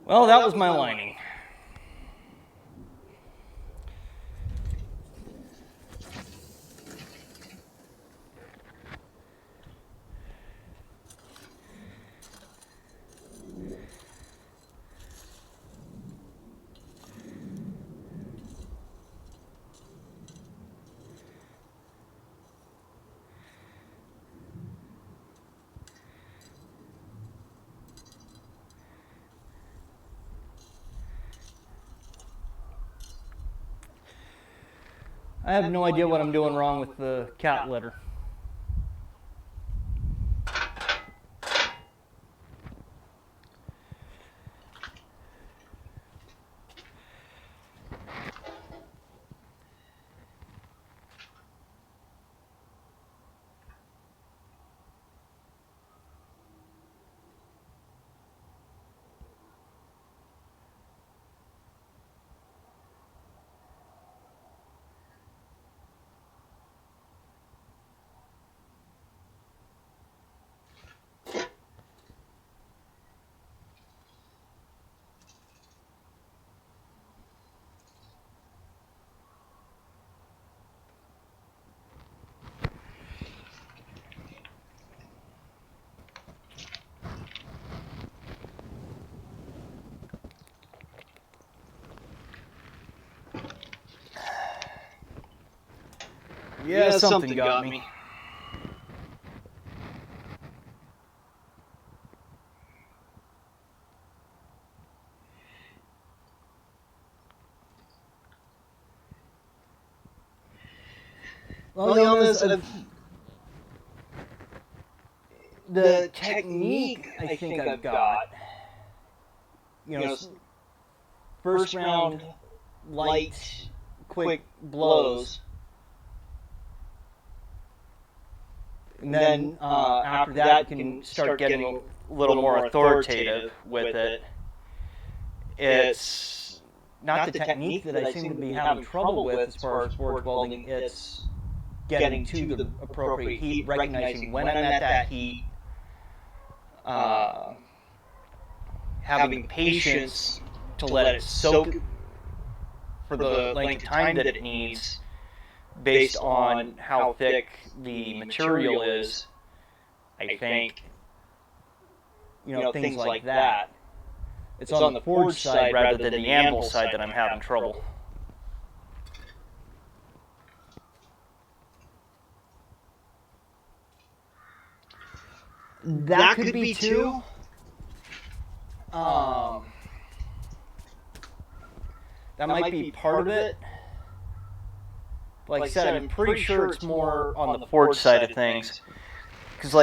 Well, that was my lining. I have no idea what I'm doing wrong with the cat litter. Yeah, something got me. Well, the technique I think I've got, first round light, quick blows, and then after that you can start getting a little more authoritative with it. It's not the technique that I seem to be having trouble with as far as forge welding. It's getting to the appropriate heat, recognizing when I'm at that heat, having patience to let it soak for the length of time that it needs based on how thick the material is, I think. Things like that. It's on the forge side rather than the anvil side that I'm having trouble. That could be too. That might be part of it. Like I said, I'm pretty sure it's more on the forge side of things. Because,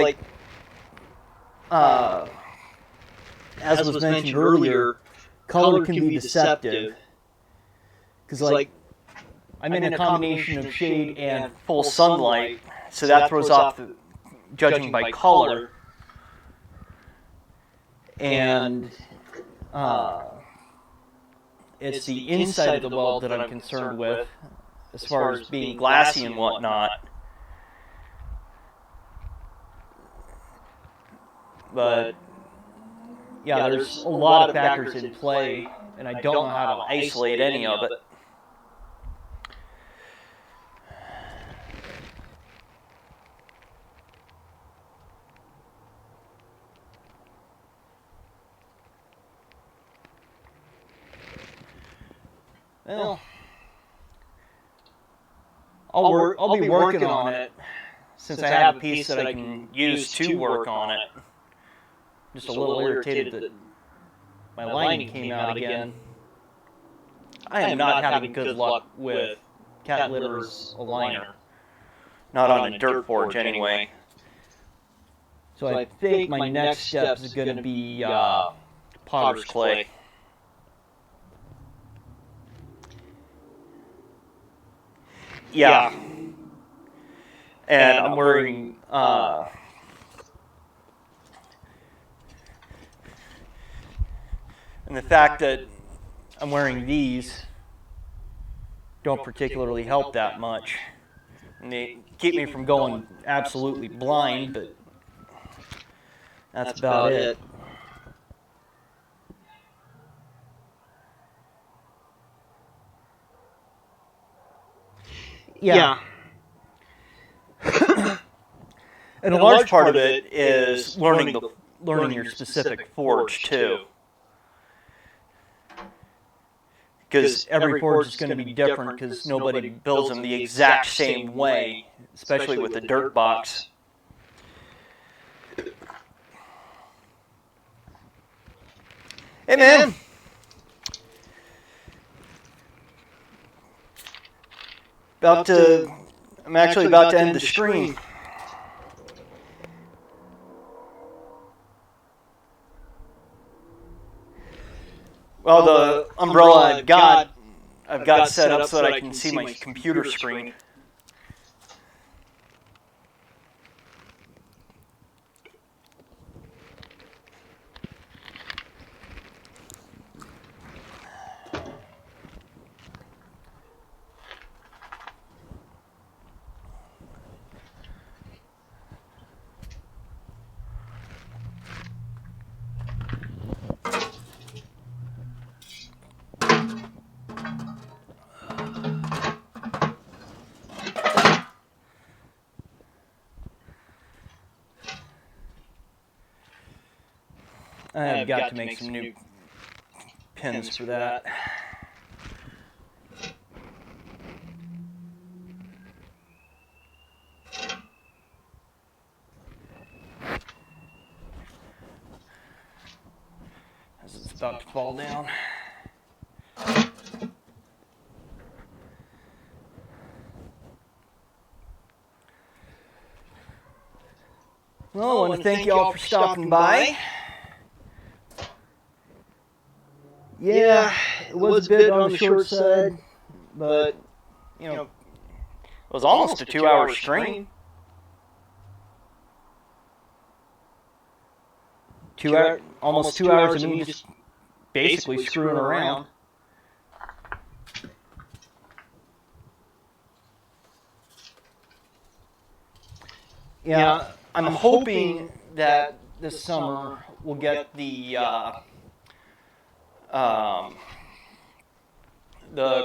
as was mentioned earlier, color can be deceptive. Because, I'm in a combination of shade and full sunlight, so that throws off the judging by color. And it's the inside of the weld that I'm concerned with, as far as being glassy and whatnot. But yeah, there's a lot of factors in play, and I don't know how to isolate any of it. Well, I'll be working on it, since I have a piece that I can use to work on it. Just a little irritated that my lining came out again. I am not having good luck with cat litter as a liner. Not on a dirt forge anyway. So I think my next step is going to be potter's clay. Yeah. and I'm wearing and the fact that I'm wearing these don't particularly help that much. And they keep me from going absolutely blind, but that's about it. Yeah. And a large part of it is learning your specific forge too. Because every forge is going to be different because nobody builds them the exact same way, especially with the dirt box. Hey man! I'm actually about to end the stream. Well, the umbrella I've got set up so that I can see my computer screen. I've got to make some new pins for that. As it's about to fall down. Well, I want to thank you all for stopping by. Yeah, it was a bit on the short side, but, you know, it was almost a 2-hour stream. 2 hours, almost 2 hours of me just basically screwing around. Yeah, I'm hoping that this summer we'll get the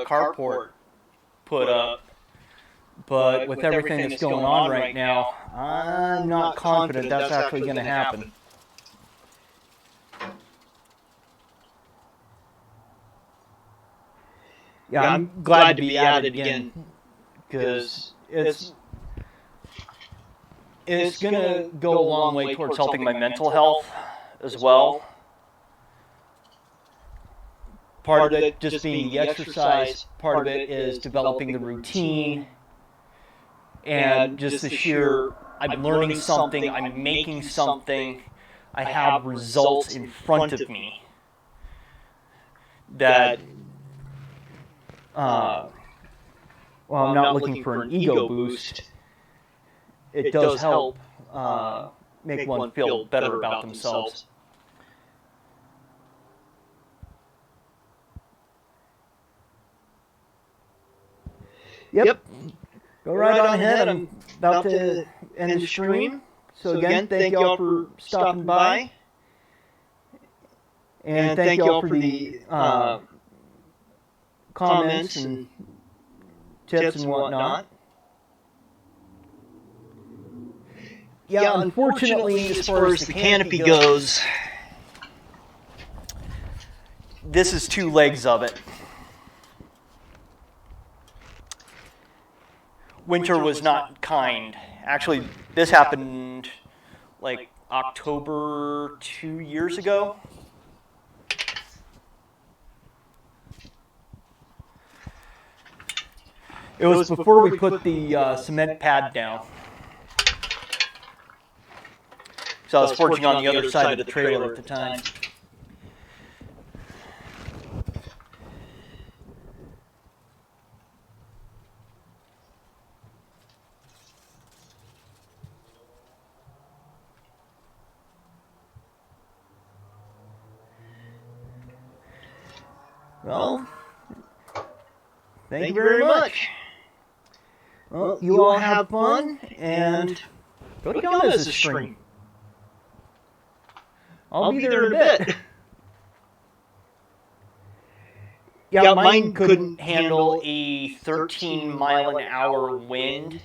carport put up, but with everything that's going on right now, I'm not confident that's actually going to happen. Yeah, I'm glad to be at it again, because it's going to go a long way towards helping my mental health as well. Part of it just being the exercise, part of it is developing the routine, and just the sheer, I'm learning something, I'm making something, I have results in front of me that, well, I'm not looking for an ego boost. It does help make one feel better about themselves. Yep. Go right on ahead. I'm about to end the stream. So again, thank you all for stopping by. And thank you all for the comments and tips and whatnot. Yeah, unfortunately, as far as the canopy goes, this is 2 legs of it. Winter was not kind. Actually, this happened like October 2 years ago. It was before we put the cement pad down. So I was forging on the other side of the trailer at the time. Well, thank you very much. Well, you all have fun, and go to Yana's stream. I'll be there in a bit. Yeah, mine couldn't handle a 13-mile-an-hour wind,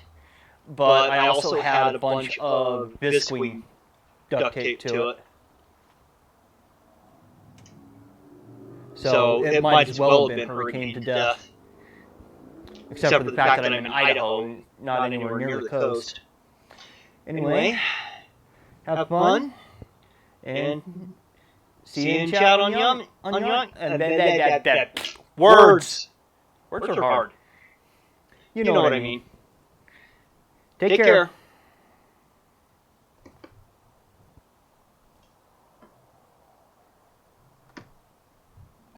but I also had a bunch of visqueen duct tape to it. So it might as well have been hurricane to death. Except for the fact that I'm in Idaho, not anywhere near the coast. Anyway, have fun, and see you in chat on Yon. Words are hard. You know what I mean. Take care.